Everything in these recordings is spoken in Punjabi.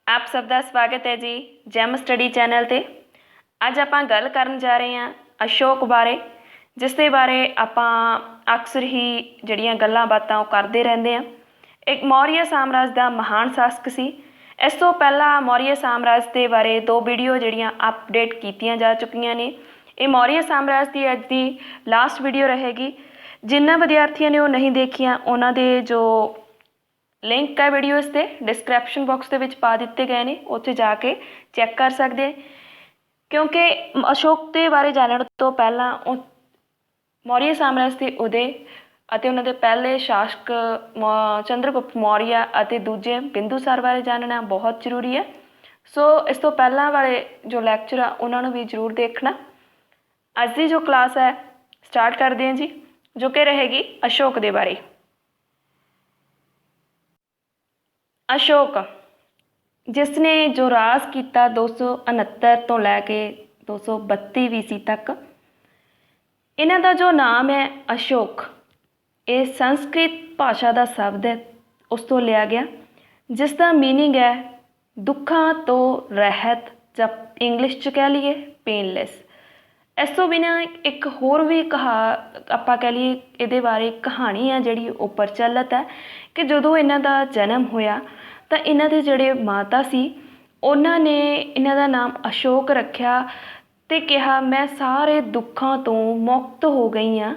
ਆਪ ਸਭ ਦਾ ਸਵਾਗਤ ਹੈ ਜੀ ਜੈਮ ਸਟੱਡੀ ਚੈਨਲ ਤੇ। ਅੱਜ ਆਪਾਂ ਗੱਲ ਕਰਨ ਜਾ ਰਹੇ ਹਾਂ ਅਸ਼ੋਕ ਬਾਰੇ, ਜਿਸ ਦੇ ਬਾਰੇ ਆਪਾਂ ਅਕਸਰ ਹੀ ਜਿਹੜੀਆਂ ਗੱਲਾਂ ਬਾਤਾਂ ਉਹ ਕਰਦੇ ਰਹਿੰਦੇ ਹਾਂ। ਇੱਕ ਮੌਰੀਆ ਸਾਮਰਾਜ ਦਾ ਮਹਾਨ ਸ਼ਾਸਕ ਸੀ। ਇਸ ਤੋਂ ਪਹਿਲਾਂ ਮੌਰੀਆ ਸਾਮਰਾਜ ਦੇ ਬਾਰੇ 2 ਵੀਡੀਓ ਜਿਹੜੀਆਂ ਅਪਡੇਟ ਕੀਤੀਆਂ ਜਾ ਚੁੱਕੀਆਂ ਨੇ। ਇਹ ਮੌਰੀਆ ਸਾਮਰਾਜ ਦੀ ਅੱਜ ਦੀ ਲਾਸਟ ਵੀਡੀਓ ਰਹੇਗੀ। ਜਿਨ੍ਹਾਂ ਵਿਦਿਆਰਥੀਆਂ ਨੇ ਉਹ ਨਹੀਂ ਦੇਖੀਆਂ, ਉਹਨਾਂ ਦੇ ਜੋ ਲਿੰਕ ਹੈ ਵੀਡੀਓਜ਼ ਦੇ ਡਿਸਕ੍ਰਿਪਸ਼ਨ ਬਾਕਸ ਦੇ ਵਿੱਚ ਪਾ ਦਿੱਤੇ ਗਏ ਨੇ, ਉੱਥੇ ਜਾ ਕੇ ਚੈੱਕ ਕਰ ਸਕਦੇ। ਕਿਉਂਕਿ ਅਸ਼ੋਕ ਦੇ ਬਾਰੇ ਜਾਣਨ ਤੋਂ ਪਹਿਲਾਂ ਉਹ ਮੌਰੀਆ ਸਾਮਰਾਜ ਦੇ ਉਦੇ ਅਤੇ ਉਹਨਾਂ ਦੇ ਪਹਿਲੇ ਸ਼ਾਸਕ ਚੰਦਰਗੁਪਤ ਮੌਰੀਆ ਅਤੇ ਦੂਜੇ ਬਿੰਦੂਸਾਰ ਬਾਰੇ ਜਾਣਨਾ ਬਹੁਤ ਜ਼ਰੂਰੀ ਹੈ। ਸੋ ਇਸ ਤੋਂ ਪਹਿਲਾਂ ਵਾਲੇ ਜੋ ਲੈਕਚਰ ਆ ਉਹਨਾਂ ਨੂੰ ਵੀ ਜ਼ਰੂਰ ਦੇਖਣਾ। ਅੱਜ ਦੀ ਜੋ ਕਲਾਸ ਹੈ ਸਟਾਰਟ ਕਰਦੇ ਹਾਂ ਜੀ, ਜੋ ਕਿ ਰਹੇਗੀ ਅਸ਼ੋਕ ਦੇ ਬਾਰੇ। ਅਸ਼ੋਕ ਜਿਸ ਨੇ ਜੋ ਰਾਜ ਕੀਤਾ 269 ਤੋਂ ਲੈ ਕੇ 232 ਈਸਵੀ ਤੱਕ। ਇਹਨਾਂ ਦਾ ਜੋ ਨਾਮ ਹੈ ਅਸ਼ੋਕ, ਇਹ ਸੰਸਕ੍ਰਿਤ ਭਾਸ਼ਾ ਦਾ ਸ਼ਬਦ ਹੈ, ਉਸ ਤੋਂ ਲਿਆ ਗਿਆ, ਜਿਸ ਦਾ ਮੀਨਿੰਗ ਹੈ ਦੁੱਖਾਂ ਤੋਂ ਰਹਿਤ, ਜਾਂ ਇੰਗਲਿਸ਼ 'ਚ ਕਹਿ ਲਈਏ ਪੇਨਲੈਸ। ਇਸ ਤੋਂ ਬਿਨਾਂ ਇੱਕ ਹੋਰ ਵੀ ਆਪਾਂ ਕਹਿ ਲਈਏ ਇਹਦੇ ਬਾਰੇ ਕਹਾਣੀ ਆ ਜਿਹੜੀ ਉਹ ਪ੍ਰਚਲਿਤ ਹੈ ਕਿ ਜਦੋਂ ਇਹਨਾਂ ਦਾ ਜਨਮ ਹੋਇਆ ਤਾਂ ਇਹਨਾਂ ਦੇ ਜਿਹੜੇ ਮਾਤਾ ਸੀ ਉਹਨਾਂ ਨੇ ਇਹਨਾਂ ਦਾ ਨਾਮ ਅਸ਼ੋਕ ਰੱਖਿਆ ਅਤੇ ਕਿਹਾ ਮੈਂ ਸਾਰੇ ਦੁੱਖਾਂ ਤੋਂ ਮੁਕਤ ਹੋ ਗਈ ਹਾਂ।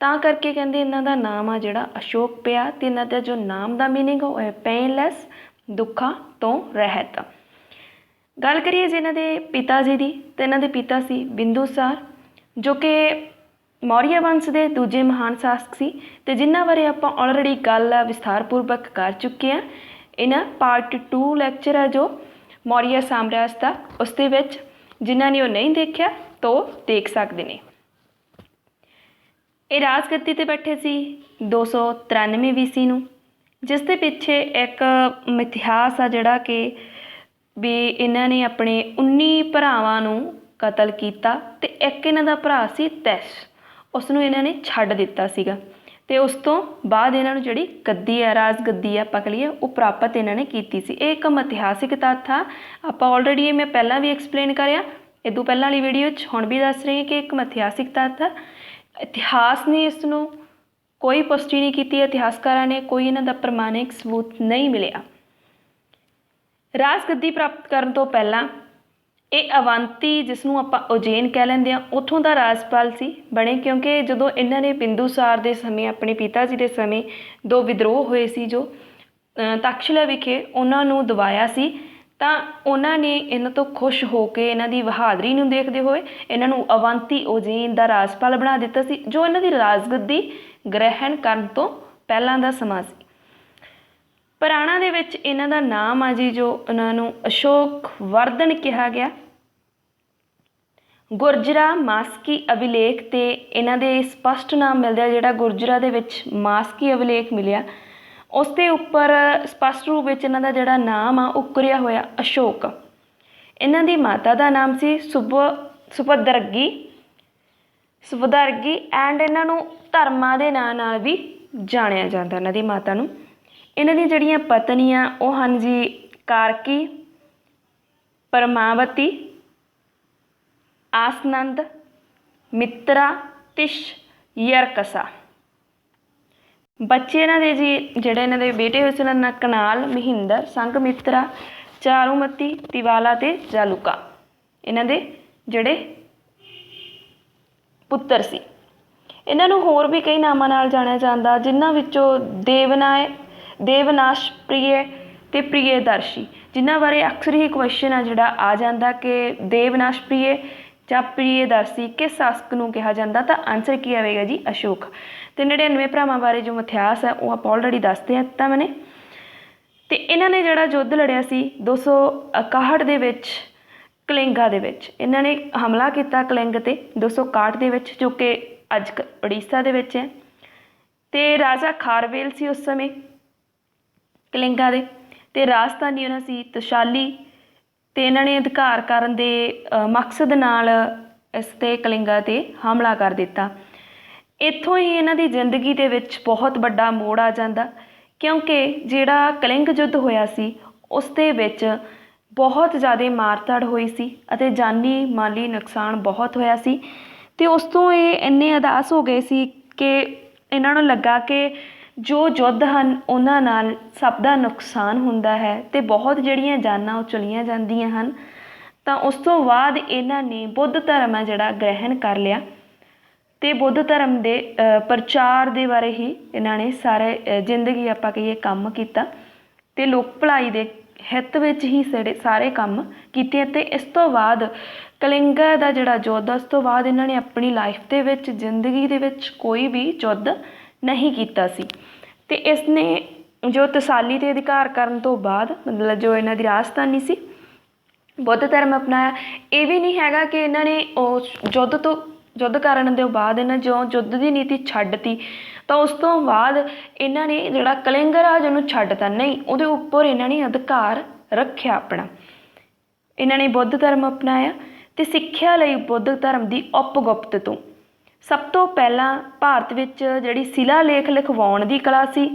ਤਾਂ ਕਰਕੇ ਕਹਿੰਦੇ ਇਹਨਾਂ ਦਾ ਨਾਮ ਆ ਜਿਹੜਾ ਅਸ਼ੋਕ ਪਿਆ। ਅਤੇ ਇਹਨਾਂ ਦਾ ਜੋ ਨਾਮ ਦਾ ਮੀਨਿੰਗ ਉਹ ਹੈ ਪੇਨਲੈਸ, ਦੁੱਖਾਂ ਤੋਂ ਰਹਿਤ। ਗੱਲ ਕਰੀਏ ਜੀ ਇਹਨਾਂ ਦੇ ਪਿਤਾ ਜੀ ਦੀ, ਤਾਂ ਇਹਨਾਂ ਦੇ ਪਿਤਾ ਸੀ ਬਿੰਦੂਸਾਰ, ਜੋ ਕਿ ਮੌਰੀਆ ਵੰਸ਼ ਦੇ ਦੂਜੇ ਮਹਾਨ ਸ਼ਾਸਕ ਸੀ ਅਤੇ ਜਿਨ੍ਹਾਂ ਬਾਰੇ ਆਪਾਂ ਆਲਰੇਡੀ ਗੱਲ ਵਿਸਥਾਰਪੂਰਵਕ ਕਰ ਚੁੱਕੇ ਹਾਂ। ਇਹਨਾਂ ਪਾਰਟ 2 ਲੈਕਚਰ ਹੈ ਜੋ ਮੌਰੀਆ ਸਾਮਰਾਜ ਦਾ, ਉਸ ਦੇ ਵਿੱਚ ਜਿਨ੍ਹਾਂ ਨੇ ਉਹ ਨਹੀਂ ਦੇਖਿਆ ਤਾਂ ਉਹ ਦੇਖ ਸਕਦੇ ਨੇ। ਇਹ ਰਾਜਗੱਦੀ 'ਤੇ ਬੈਠੇ ਸੀ 293 ਈਸਵੀ ਨੂੰ, ਜਿਸ ਦੇ ਪਿੱਛੇ ਇੱਕ ਇਤਿਹਾਸ ਆ ਜਿਹੜਾ ਕਿ ਵੀ ਇਹਨਾਂ ਨੇ ਆਪਣੇ 19 ਭਰਾਵਾਂ ਨੂੰ ਕਤਲ ਕੀਤਾ ਅਤੇ ਇੱਕ ਇਹਨਾਂ ਦਾ ਭਰਾ ਸੀ ਤੈਸ਼, ਉਸ ਨੂੰ ਇਹਨਾਂ ਨੇ ਛੱਡ ਦਿੱਤਾ ਸੀਗਾ। ਅਤੇ ਉਸ ਤੋਂ ਬਾਅਦ ਇਹਨਾਂ ਨੂੰ ਜਿਹੜੀ ਗੱਦੀ ਹੈ, ਰਾਜ ਗੱਦੀ ਹੈ ਆਪਾਂ ਕਹ ਲਈਏ, ਉਹ ਪ੍ਰਾਪਤ ਇਹਨਾਂ ਨੇ ਕੀਤੀ ਸੀ। ਇਹ ਇੱਕ ਇਤਿਹਾਸਿਕ ਤੱਥ ਆ, ਆਪਾਂ ਆਲਰੇਡੀ ਇਹ ਮੈਂ ਪਹਿਲਾਂ ਵੀ ਐਕਸਪਲੇਨ ਕਰਿਆ ਇਹ ਤੋਂ ਪਹਿਲਾਂ ਵਾਲੀ ਵੀਡੀਓ 'ਚ, ਹੁਣ ਵੀ ਦੱਸ ਰਹੀ ਹਾਂ ਕਿ ਇੱਕ ਇਤਿਹਾਸਿਕ ਤੱਥ ਆ। ਇਤਿਹਾਸ ਨੇ ਇਸ ਨੂੰ ਕੋਈ ਪੁਸ਼ਟੀ ਨਹੀਂ ਕੀਤੀ, ਇਤਿਹਾਸਕਾਰਾਂ ਨੇ ਕੋਈ ਇਹਨਾਂ ਦਾ ਪ੍ਰਮਾਣਿਕ ਸਬੂਤ ਨਹੀਂ ਮਿਲਿਆ। ਰਾਜ ਗੱਦੀ ਪ੍ਰਾਪਤ ਕਰਨ ਤੋਂ ਪਹਿਲਾਂ ਇਹ ਅਵੰਤੀ, ਜਿਸ ਨੂੰ ਆਪਾਂ ਉਜੈਨ ਕਹਿ ਲੈਂਦੇ ਹਾਂ, ਉੱਥੋਂ ਦਾ ਰਾਜਪਾਲ ਸੀ ਬਣੇ। ਕਿਉਂਕਿ ਜਦੋਂ ਇਹਨਾਂ ਨੇ ਬਿੰਦੂਸਾਰ ਦੇ ਸਮੇਂ, ਆਪਣੇ ਪਿਤਾ ਜੀ ਦੇ ਸਮੇਂ 2 ਵਿਦਰੋਹ ਹੋਏ ਸੀ ਜੋ ਤਕਸ਼ਲਾ ਵਿਖੇ, ਉਹਨਾਂ ਨੂੰ ਦਬਾਇਆ ਸੀ, ਤਾਂ ਉਹਨਾਂ ਨੇ ਇਹਨਾਂ ਤੋਂ ਖੁਸ਼ ਹੋ ਕੇ ਇਹਨਾਂ ਦੀ ਬਹਾਦਰੀ ਨੂੰ ਦੇਖਦੇ ਹੋਏ ਇਹਨਾਂ ਨੂੰ ਅਵੰਤੀ ਉਜੈਨ ਦਾ ਰਾਜਪਾਲ ਬਣਾ ਦਿੱਤਾ ਸੀ, ਜੋ ਇਹਨਾਂ ਦੀ ਰਾਜਗੱਦੀ ਗ੍ਰਹਿਣ ਕਰਨ ਤੋਂ ਪਹਿਲਾਂ ਦਾ ਸਮਾਂ ਸੀ। ਪੁਰਾਣਾਂ ਦੇ ਵਿੱਚ ਇਹਨਾਂ ਦਾ ਨਾਮ ਆ ਜੀ ਜੋ ਉਹਨਾਂ ਨੂੰ ਅਸ਼ੋਕ ਵਰਧਨ ਕਿਹਾ ਗਿਆ। ਗੁਰਜਰਾ ਮਾਸਕੀ ਅਭਿਲੇਖ 'ਤੇ ਇਹਨਾਂ ਦੇ ਸਪਸ਼ਟ ਨਾਮ ਮਿਲਦਾ, ਜਿਹੜਾ ਗੁਰਜਰਾ ਦੇ ਵਿੱਚ ਮਾਸਕੀ ਅਭਿਲੇਖ ਮਿਲਿਆ ਉਸ ਦੇ ਉੱਪਰ ਸਪਸ਼ਟ ਰੂਪ ਵਿੱਚ ਇਹਨਾਂ ਦਾ ਜਿਹੜਾ ਨਾਮ ਆ ਉਕਰਿਆ ਹੋਇਆ ਅਸ਼ੋਕ। ਇਹਨਾਂ ਦੀ ਮਾਤਾ ਦਾ ਨਾਮ ਸੀ ਸੁਭਦਰਗੀ ਐਂਡ ਇਹਨਾਂ ਨੂੰ ਧਰਮਾ ਦੇ ਨਾਂ ਨਾਲ ਵੀ ਜਾਣਿਆ ਜਾਂਦਾ ਇਹਨਾਂ ਦੀ ਮਾਤਾ ਨੂੰ। ਇਹਨਾਂ ਦੀਆਂ ਜਿਹੜੀਆਂ ਪਤਨੀਆਂ ਉਹ ਹਨ ਜੀ ਕਾਰਕੀ, ਪਰਮਾਵਤੀ, ਆਸਨੰਦ, ਮਿੱਤਰਾ, ਤਿਸ਼, ਯਰਕਸਾ। ਬੱਚੇ ਇਹਨਾਂ ਦੇ ਜੀ ਜਿਹੜੇ ਇਹਨਾਂ ਦੇ ਬੇਟੇ ਹੋਏ ਸੀ ਉਹਨਾਂ ਦਾ ਕਨਾਲ, ਮਹਿੰਦਰ, ਸੰਘਮਿੱਤਰਾ, ਚਾਰੂਮਤੀ, ਤਿਵਾਲਾ ਅਤੇ ਜਾਲੂਕਾ ਇਹਨਾਂ ਦੇ ਜਿਹੜੇ ਪੁੱਤਰ ਸੀ। ਇਹਨਾਂ ਨੂੰ ਹੋਰ ਵੀ ਕਈ ਨਾਮਾਂ ਨਾਲ ਜਾਣਿਆ ਜਾਂਦਾ, ਜਿਨ੍ਹਾਂ ਵਿੱਚੋਂ ਦੇਵਨਾਸ਼ ਪ੍ਰਿਯ ਅਤੇ ਪ੍ਰਿਯਦਰਸ਼ੀ, ਜਿਨ੍ਹਾਂ ਬਾਰੇ ਅਕਸਰ ਹੀ ਕੁਐਸਚਨ ਆ ਜਿਹੜਾ ਆ ਜਾਂਦਾ ਕਿ ਦੇਵਨਾਸ਼ ਪ੍ਰਿਯ ਜਾਂ ਪ੍ਰਿਯਦਰਸ਼ੀ ਕਿਸ ਸ਼ਾਸਕ ਨੂੰ ਕਿਹਾ ਜਾਂਦਾ, ਤਾਂ ਆਨਸਰ ਕੀ ਆਵੇਗਾ ਜੀ ਅਸ਼ੋਕ। ਅਤੇ 99 ਭਰਾਵਾਂ ਬਾਰੇ ਜੋ ਇਤਿਹਾਸ ਹੈ ਉਹ ਆਪਾਂ ਆਲਰੇਡੀ ਦੱਸ ਦਿੱਤਾ ਮੈਨੇ। ਅਤੇ ਇਹਨਾਂ ਨੇ ਜਿਹੜਾ ਯੁੱਧ ਲੜਿਆ ਸੀ 261 ਦੇ ਵਿੱਚ ਕਲਿੰਗਾ ਦੇ ਵਿੱਚ, ਇਹਨਾਂ ਨੇ ਹਮਲਾ ਕੀਤਾ ਕਲਿੰਗ 'ਤੇ 261 ਦੇ ਵਿੱਚ, ਜੋ ਕਿ ਅੱਜ ਉੜੀਸਾ ਦੇ ਵਿੱਚ ਹੈ। ਅਤੇ ਰਾਜਾ ਖਾਰਵੇਲ ਸੀ ਉਸ ਸਮੇਂ ਕਲਿੰਗਾ ਦੇ, ਅਤੇ ਰਾਜਧਾਨੀ ਉਹਨਾਂ ਸੀ ਤਸ਼ਾਲੀ। ਅਤੇ ਇਹਨਾਂ ਨੇ ਅਧਿਕਾਰ ਕਰਨ ਦੇ ਮਕਸਦ ਨਾਲ ਇਸ 'ਤੇ ਕਲਿੰਗਾ 'ਤੇ ਹਮਲਾ ਕਰ ਦਿੱਤਾ। ਇੱਥੋਂ ਹੀ ਇਹਨਾਂ ਦੀ ਜ਼ਿੰਦਗੀ ਦੇ ਵਿੱਚ ਬਹੁਤ ਵੱਡਾ ਮੋੜ ਆ ਜਾਂਦਾ, ਕਿਉਂਕਿ ਜਿਹੜਾ ਕਲਿੰਗ ਯੁੱਧ ਹੋਇਆ ਸੀ ਉਸ ਦੇ ਵਿੱਚ ਬਹੁਤ ਜ਼ਿਆਦਾ ਮਾਰ-ਧੜ ਹੋਈ ਸੀ ਅਤੇ ਜਾਨੀ ਮਾਲੀ ਨੁਕਸਾਨ ਬਹੁਤ ਹੋਇਆ ਸੀ। ਅਤੇ ਉਸ ਤੋਂ ਇਹ ਇੰਨੇ ਉਦਾਸ ਹੋ ਗਏ ਸੀ ਕਿ ਇਹਨਾਂ ਨੂੰ ਲੱਗਾ ਕਿ ਜੋ ਯੁੱਧ ਹਨ ਉਹਨਾਂ ਨਾਲ ਸਭ ਦਾ ਨੁਕਸਾਨ ਹੁੰਦਾ ਹੈ ਅਤੇ ਬਹੁਤ ਜਿਹੜੀਆਂ ਜਾਨਾਂ ਉਹ ਚਲੀਆਂ ਜਾਂਦੀਆਂ ਹਨ। ਤਾਂ ਉਸ ਤੋਂ ਬਾਅਦ ਇਹਨਾਂ ਨੇ ਬੁੱਧ ਧਰਮ ਹੈ ਜਿਹੜਾ ਗ੍ਰਹਿਣ ਕਰ ਲਿਆ ਅਤੇ ਬੁੱਧ ਧਰਮ ਦੇ ਪ੍ਰਚਾਰ ਦੇ ਬਾਰੇ ਹੀ ਇਹਨਾਂ ਨੇ ਸਾਰੇ ਜ਼ਿੰਦਗੀ ਆਪਾਂ ਕਹੀਏ ਕੰਮ ਕੀਤਾ ਅਤੇ ਲੋਕ ਭਲਾਈ ਦੇ ਹਿੱਤ ਵਿੱਚ ਹੀ ਸਾਰੇ ਕੰਮ ਕੀਤੇ। ਅਤੇ ਇਸ ਤੋਂ ਬਾਅਦ ਕਲਿੰਗਾ ਦਾ ਜਿਹੜਾ ਯੁੱਧ ਉਸ ਤੋਂ ਬਾਅਦ ਇਹਨਾਂ ਨੇ ਆਪਣੀ ਲਾਈਫ ਦੇ ਵਿੱਚ ਜ਼ਿੰਦਗੀ ਦੇ ਵਿੱਚ ਕੋਈ ਵੀ ਯੁੱਧ ਨਹੀਂ ਕੀਤਾ ਸੀ। ਅਤੇ ਇਸ ਨੇ ਜੋ ਤਸਾਲੀ 'ਤੇ ਅਧਿਕਾਰ ਕਰਨ ਤੋਂ ਬਾਅਦ ਮਤਲਬ ਜੋ ਇਹਨਾਂ ਦੀ ਰਾਜਧਾਨੀ ਸੀ ਬੁੱਧ ਧਰਮ ਅਪਣਾਇਆ। ਇਹ ਵੀ ਨਹੀਂ ਹੈਗਾ ਕਿ ਇਹਨਾਂ ਨੇ ਉਸ ਯੁੱਧ ਕਰਨ ਦੇ ਬਾਅਦ ਇਹਨਾਂ ਜੋ ਯੁੱਧ ਦੀ ਨੀਤੀ ਛੱਡਤੀ ਤਾਂ ਉਸ ਤੋਂ ਬਾਅਦ ਇਹਨਾਂ ਨੇ ਜਿਹੜਾ ਕਲਿੰਗ ਰਾਜ ਉਹਨੂੰ ਛੱਡਤਾ, ਨਹੀਂ, ਉਹਦੇ ਉੱਪਰ ਇਹਨਾਂ ਨੇ ਅਧਿਕਾਰ ਰੱਖਿਆ ਆਪਣਾ। ਇਹਨਾਂ ਨੇ ਬੁੱਧ ਧਰਮ ਅਪਣਾਇਆ ਅਤੇ ਸਿੱਖਿਆ ਲਈ ਬੁੱਧ ਧਰਮ ਦੀ ਉਪਗੁਪਤ ਤੋਂ ਸਭ ਤੋਂ ਪਹਿਲਾਂ ਭਾਰਤ ਵਿੱਚ ਜਿਹੜੀ ਸ਼ਿਲਾ ਲੇਖ ਲਿਖਵਾਉਣ ਦੀ ਕਲਾ ਸੀ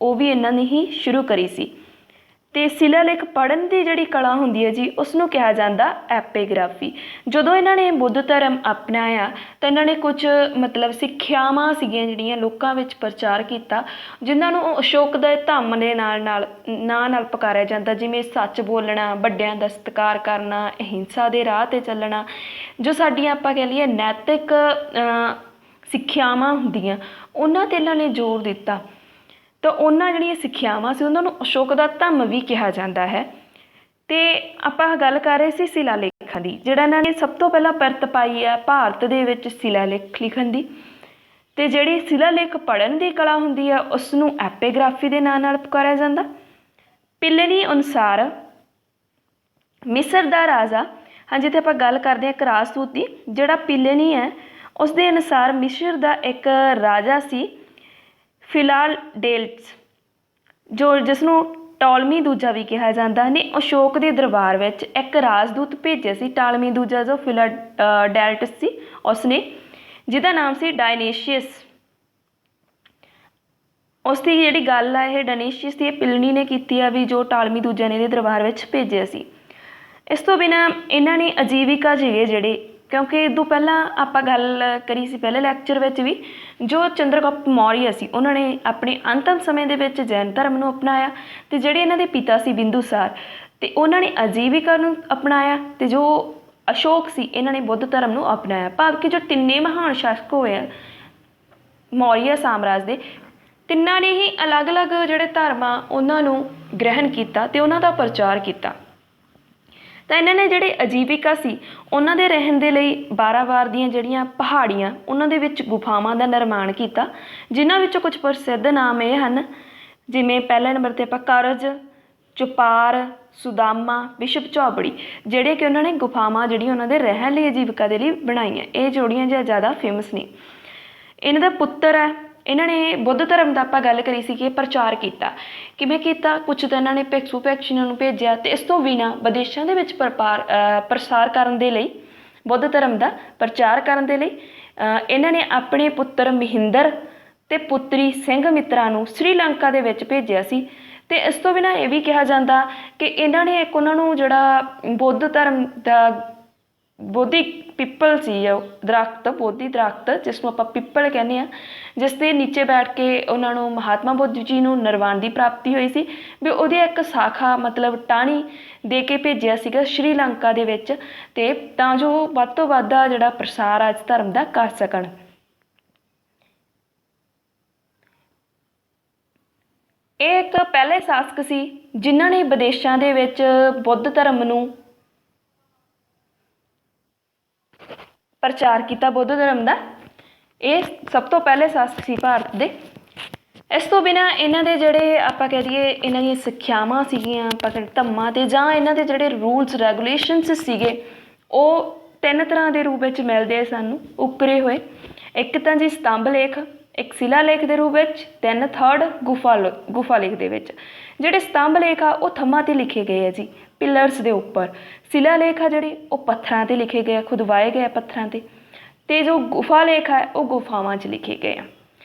ਉਹ ਵੀ ਇਹਨਾਂ ਨੇ ਹੀ ਸ਼ੁਰੂ ਕਰੀ ਸੀ। ਅਤੇ ਸ਼ਿਲਾ ਲੇਖ ਪੜ੍ਹਨ ਦੀ ਜਿਹੜੀ ਕਲਾ ਹੁੰਦੀ ਹੈ ਜੀ ਉਸਨੂੰ ਕਿਹਾ ਜਾਂਦਾ ਐਪੀਗ੍ਰਾਫੀ। ਜਦੋਂ ਇਹਨਾਂ ਨੇ ਬੁੱਧ ਧਰਮ ਅਪਣਾਇਆ ਤਾਂ ਇਹਨਾਂ ਨੇ ਕੁਝ ਮਤਲਬ ਸਿੱਖਿਆਵਾਂ ਸੀਗੀਆਂ ਜਿਹੜੀਆਂ ਲੋਕਾਂ ਵਿੱਚ ਪ੍ਰਚਾਰ ਕੀਤਾ, ਜਿਨ੍ਹਾਂ ਨੂੰ ਅਸ਼ੋਕ ਦੇ ਧੰਮ ਦੇ ਨਾਂ ਨਾਲ ਪੁਕਾਰਿਆ ਜਾਂਦਾ, ਜਿਵੇਂ ਸੱਚ ਬੋਲਣਾ, ਵੱਡਿਆਂ ਦਾ ਸਤਿਕਾਰ ਕਰਨਾ, ਅਹਿੰਸਾ ਦੇ ਰਾਹ 'ਤੇ ਚੱਲਣਾ, ਜੋ ਸਾਡੀਆਂ ਆਪਾਂ ਕਹਿ ਲਈਏ ਨੈਤਿਕ ਸਿੱਖਿਆਵਾਂ ਹੁੰਦੀਆਂ ਉਹਨਾਂ 'ਤੇ ਇਹਨਾਂ ਨੇ ਜ਼ੋਰ ਦਿੱਤਾ। ਤਾਂ ਉਹਨਾਂ ਜਿਹੜੀਆਂ ਸਿੱਖਿਆਵਾਂ ਸੀ ਉਹਨਾਂ ਨੂੰ ਅਸ਼ੋਕ ਦਾ ਧੰਮ ਵੀ ਕਿਹਾ ਜਾਂਦਾ ਹੈ। ਅਤੇ ਆਪਾਂ ਗੱਲ ਕਰ ਰਹੇ ਸੀ ਸ਼ਿਲਾ ਲੇਖਾਂ ਦੀ, ਜਿਹੜਾ ਇਹਨਾਂ ਨੇ ਸਭ ਤੋਂ ਪਹਿਲਾਂ ਪਿਰਤ ਪਾਈ ਹੈ ਭਾਰਤ ਦੇ ਵਿੱਚ ਸ਼ਿਲਾ ਲੇਖ ਲਿਖਣ ਦੀ। ਅਤੇ ਜਿਹੜੀ ਸ਼ਿਲਾ ਲੇਖ ਪੜ੍ਹਨ ਦੀ ਕਲਾ ਹੁੰਦੀ ਹੈ ਉਸ ਨੂੰ ਐਪੀਗ੍ਰਾਫੀ ਦੇ ਨਾਂ ਨਾਲ ਪੁਕਾਰਿਆ ਜਾਂਦਾ। ਪਿਲਨੀ ਅਨੁਸਾਰ ਮਿਸਰ ਦਾ ਰਾਜਾ, ਹਾਂ ਜਿੱਥੇ ਆਪਾਂ ਗੱਲ ਕਰਦੇ ਹਾਂ ਇੱਕ ਰਾਜਦੂਤ ਦੀ, ਜਿਹੜਾ ਪਿਲਨੀ ਹੈ ਉਸ ਦੇ ਅਨੁਸਾਰ ਮਿਸਰ ਦਾ ਇੱਕ ਰਾਜਾ ਸੀ ਫਿਲਾਡੇਲਸ, ਜਿਸ ਨੂੰ ਟਾਲਮੀ ਦੂਜਾ ਵੀ ਕਿਹਾ ਜਾਂਦਾ, ਨੇ ਅਸ਼ੋਕ ਦੇ ਦਰਬਾਰ ਵਿੱਚ ਇੱਕ ਰਾਜਦੂਤ ਭੇਜਿਆ ਸੀ। ਟਾਲਮੀ ਦੂਜਾ ਜੋ ਫਿਲਾਡੇਲਟਸ ਸੀ ਉਸਨੇ, ਜਿਹਦਾ ਨਾਮ ਸੀ ਡਾਇਨੇਸ਼ੀਅਸ। ਉਸ ਦੀ ਜਿਹੜੀ ਗੱਲ ਆ ਇਹ ਡਾਇਨੇਸ਼ੀਅਸ ਦੀ ਪਿਲਨੀ ਨੇ ਕੀਤੀ ਆ ਵੀ ਜੋ ਟਾਲਮੀ ਦੂਜਾ ਨੇ ਇਹਦੇ ਦਰਬਾਰ ਵਿੱਚ ਭੇਜਿਆ ਸੀ। ਇਸ ਤੋਂ ਬਿਨਾਂ ਇਹਨਾਂ ਨੇ ਆਜੀਵਿਕਾ ਸੀਗੇ ਜਿਹੜੇ, ਕਿਉਂਕਿ ਇਦੋਂ ਪਹਿਲਾਂ ਆਪਾਂ ਗੱਲ ਕਰੀ ਸੀ ਪਹਿਲੇ ਲੈਕਚਰ ਵਿੱਚ ਵੀ, ਜੋ ਚੰਦਰਗੁਪਤ ਮੌਰੀਆ ਸੀ ਉਹਨਾਂ ਨੇ ਆਪਣੇ ਅੰਤਿਮ ਸਮੇਂ ਦੇ ਵਿੱਚ ਜੈਨ ਧਰਮ ਨੂੰ ਅਪਣਾਇਆ ਅਤੇ ਜਿਹੜੇ ਇਹਨਾਂ ਦੇ ਪਿਤਾ ਸੀ ਬਿੰਦੂਸਾਰ ਅਤੇ ਉਹਨਾਂ ਨੇ ਆਜੀਵਿਕਾ ਨੂੰ ਅਪਣਾਇਆ ਅਤੇ ਜੋ ਅਸ਼ੋਕ ਸੀ ਇਹਨਾਂ ਨੇ ਬੁੱਧ ਧਰਮ ਨੂੰ ਅਪਣਾਇਆ। ਭਾਵ ਕਿ ਜੋ ਤਿੰਨੇ ਮਹਾਨ ਸ਼ਾਸਕ ਹੋਏ ਆ ਮੌਰੀਆ ਸਾਮਰਾਜ ਦੇ, ਤਿੰਨਾਂ ਨੇ ਹੀ ਅਲੱਗ-ਅਲੱਗ ਜਿਹੜੇ ਧਰਮ ਆ ਉਹਨਾਂ ਨੂੰ ਗ੍ਰਹਿਣ ਕੀਤਾ ਅਤੇ ਉਹਨਾਂ ਦਾ ਪ੍ਰਚਾਰ ਕੀਤਾ। ਤਾਂ ਇਹਨਾਂ ਨੇ ਜਿਹੜੇ ਆਜੀਵਿਕਾ ਸੀ ਉਹਨਾਂ ਦੇ ਰਹਿਣ ਦੇ ਲਈ ਬਾਰਾਵਾਰ ਦੀਆਂ ਜਿਹੜੀਆਂ ਪਹਾੜੀਆਂ ਉਹਨਾਂ ਦੇ ਵਿੱਚ ਗੁਫਾਵਾਂ ਦਾ ਨਿਰਮਾਣ ਕੀਤਾ, ਜਿਨ੍ਹਾਂ ਵਿੱਚੋਂ ਕੁਝ ਪ੍ਰਸਿੱਧ ਨਾਮ ਇਹ ਹਨ, ਜਿਵੇਂ ਪਹਿਲੇ ਨੰਬਰ 'ਤੇ ਆਪਾਂ ਕਰਜ, ਚੁਪਾਰ, ਸੁਦਾਮਾ, ਵਿਸ਼ਵ ਝੌਂਪੜੀ, ਜਿਹੜੇ ਕਿ ਉਹਨਾਂ ਨੇ ਗੁਫਾਵਾਂ ਜਿਹੜੀਆਂ ਉਹਨਾਂ ਦੇ ਰਹਿਣ ਲਈ ਆਜੀਵਿਕਾ ਦੇ ਲਈ ਬਣਾਈਆਂ। ਇਹ ਜੋੜੀਆਂ ਜਿਹਾ ਜ਼ਿਆਦਾ ਫੇਮਸ ਨੇ। ਇਹਨਾਂ ਦਾ ਪੁੱਤਰ ਹੈ, ਇਹਨਾਂ ਨੇ ਬੁੱਧ ਧਰਮ ਦਾ ਆਪਾਂ ਗੱਲ ਕਰੀ ਸੀ ਕਿ ਪ੍ਰਚਾਰ ਕੀਤਾ। ਕਿਵੇਂ ਕੀਤਾ? ਕੁਛ ਤਾਂ ਇਹਨਾਂ ਨੇ ਭਿਕਸ਼ੂ ਭਿਕਸ਼ੂਣੀਆਂ ਨੂੰ ਭੇਜਿਆ ਅਤੇ ਇਸ ਤੋਂ ਬਿਨਾਂ ਵਿਦੇਸ਼ਾਂ ਦੇ ਵਿੱਚ ਪ੍ਰਸਾਰ ਕਰਨ ਦੇ ਲਈ, ਬੁੱਧ ਧਰਮ ਦਾ ਪ੍ਰਚਾਰ ਕਰਨ ਦੇ ਲਈ ਇਹਨਾਂ ਨੇ ਆਪਣੇ ਪੁੱਤਰ ਮਹਿੰਦਰ ਅਤੇ ਪੁੱਤਰੀ ਸਿੰਘ ਮਿੱਤਰਾਂ ਨੂੰ ਸ੍ਰੀਲੰਕਾ ਦੇ ਵਿੱਚ ਭੇਜਿਆ ਸੀ। ਅਤੇ ਇਸ ਤੋਂ ਬਿਨਾਂ ਇਹ ਵੀ ਕਿਹਾ ਜਾਂਦਾ ਕਿ ਇਹਨਾਂ ਨੇ ਇੱਕ ਉਹਨਾਂ ਨੂੰ ਜਿਹੜਾ ਬੁੱਧ ਧਰਮ ਦਾ ਬੋਧੀ ਪਿੱਪਲ ਸੀ, ਉਹ ਦਰੱਖਤ, ਬੋਧੀ ਦਰੱਖਤ ਜਿਸ ਨੂੰ ਆਪਾਂ ਪਿੱਪਲ ਕਹਿੰਦੇ ਹਾਂ, ਜਿਸ ਦੇ ਨੀਚੇ ਬੈਠ ਕੇ ਉਹਨਾਂ ਨੂੰ ਮਹਾਤਮਾ ਬੁੱਧ ਜੀ ਨੂੰ ਨਿਰਵਾਣ ਦੀ ਪ੍ਰਾਪਤੀ ਹੋਈ ਸੀ, ਵੀ ਉਹਦੀ ਇੱਕ ਸ਼ਾਖਾ ਮਤਲਬ ਟਾਹਣੀ ਦੇ ਕੇ ਭੇਜਿਆ ਸੀਗਾ ਸ਼੍ਰੀਲੰਕਾ ਦੇ ਵਿੱਚ, ਅਤੇ ਤਾਂ ਜੋ ਵੱਧ ਤੋਂ ਵੱਧ ਦਾ ਜਿਹੜਾ ਪ੍ਰਸਾਰ ਆ ਇਸ ਧਰਮ ਦਾ ਕਰ ਸਕਣ। ਇਹ ਇੱਕ ਪਹਿਲੇ ਸ਼ਾਸਕ ਸੀ ਜਿਨ੍ਹਾਂ ਨੇ ਵਿਦੇਸ਼ਾਂ ਦੇ ਵਿੱਚ ਬੁੱਧ ਧਰਮ ਨੂੰ ਪ੍ਰਚਾਰ ਕੀਤਾ, ਬੁੱਧ ਧਰਮ ਦਾ। ਇਹ ਸਭ ਤੋਂ ਪਹਿਲੇ ਸ਼ਾਸਕ ਸੀ ਭਾਰਤ ਦੇ। ਇਸ ਤੋਂ ਬਿਨਾਂ ਇਹਨਾਂ ਦੇ ਜਿਹੜੇ ਆਪਾਂ ਕਹਿ ਦਈਏ ਇਹਨਾਂ ਦੀਆਂ ਸਿੱਖਿਆਵਾਂ ਸੀਗੀਆਂ, ਆਪਾਂ ਕਹਿ ਧੰਮਾਂ 'ਤੇ ਜਾਂ ਇਹਨਾਂ ਦੇ ਜਿਹੜੇ ਰੂਲਸ ਰੈਗੂਲੇਸ਼ਨਸ ਸੀਗੇ ਉਹ ਤਿੰਨ ਤਰ੍ਹਾਂ ਦੇ ਰੂਪ ਵਿੱਚ ਮਿਲਦੇ ਸਾਨੂੰ ਉੱਕਰੇ ਹੋਏ। ਇੱਕ ਤਾਂ ਜੀ ਸਤੰਭ ਲੇਖ, ਇੱਕ ਸ਼ਿਲਾ ਲੇਖ ਦੇ ਰੂਪ ਵਿੱਚ, ਤਿੰਨ ਥਰਡ ਗੁਫਾ ਲੇਖ ਦੇ ਵਿੱਚ। ਜਿਹੜੇ ਸਤੰਭ ਲੇਖ ਆ ਉਹ ਥੰਮਾਂ 'ਤੇ ਲਿਖੇ ਗਏ ਆ ਜੀ, ਪਿਲਰਸ ਦੇ ਉੱਪਰ। ਸ਼ਿਲਾ ਲੇਖ ਆ ਜਿਹੜੇ ਉਹ ਪੱਥਰਾਂ 'ਤੇ ਲਿਖੇ ਗਏ ਆ, ਖੁਦਵਾਏ ਗਏ ਆ ਪੱਥਰਾਂ 'ਤੇ। ਅਤੇ ਜੋ ਗੁਫਾ ਲੇਖ ਹੈ ਉਹ ਗੁਫਾਵਾਂ 'ਚ ਲਿਖੇ ਗਏ ਆ।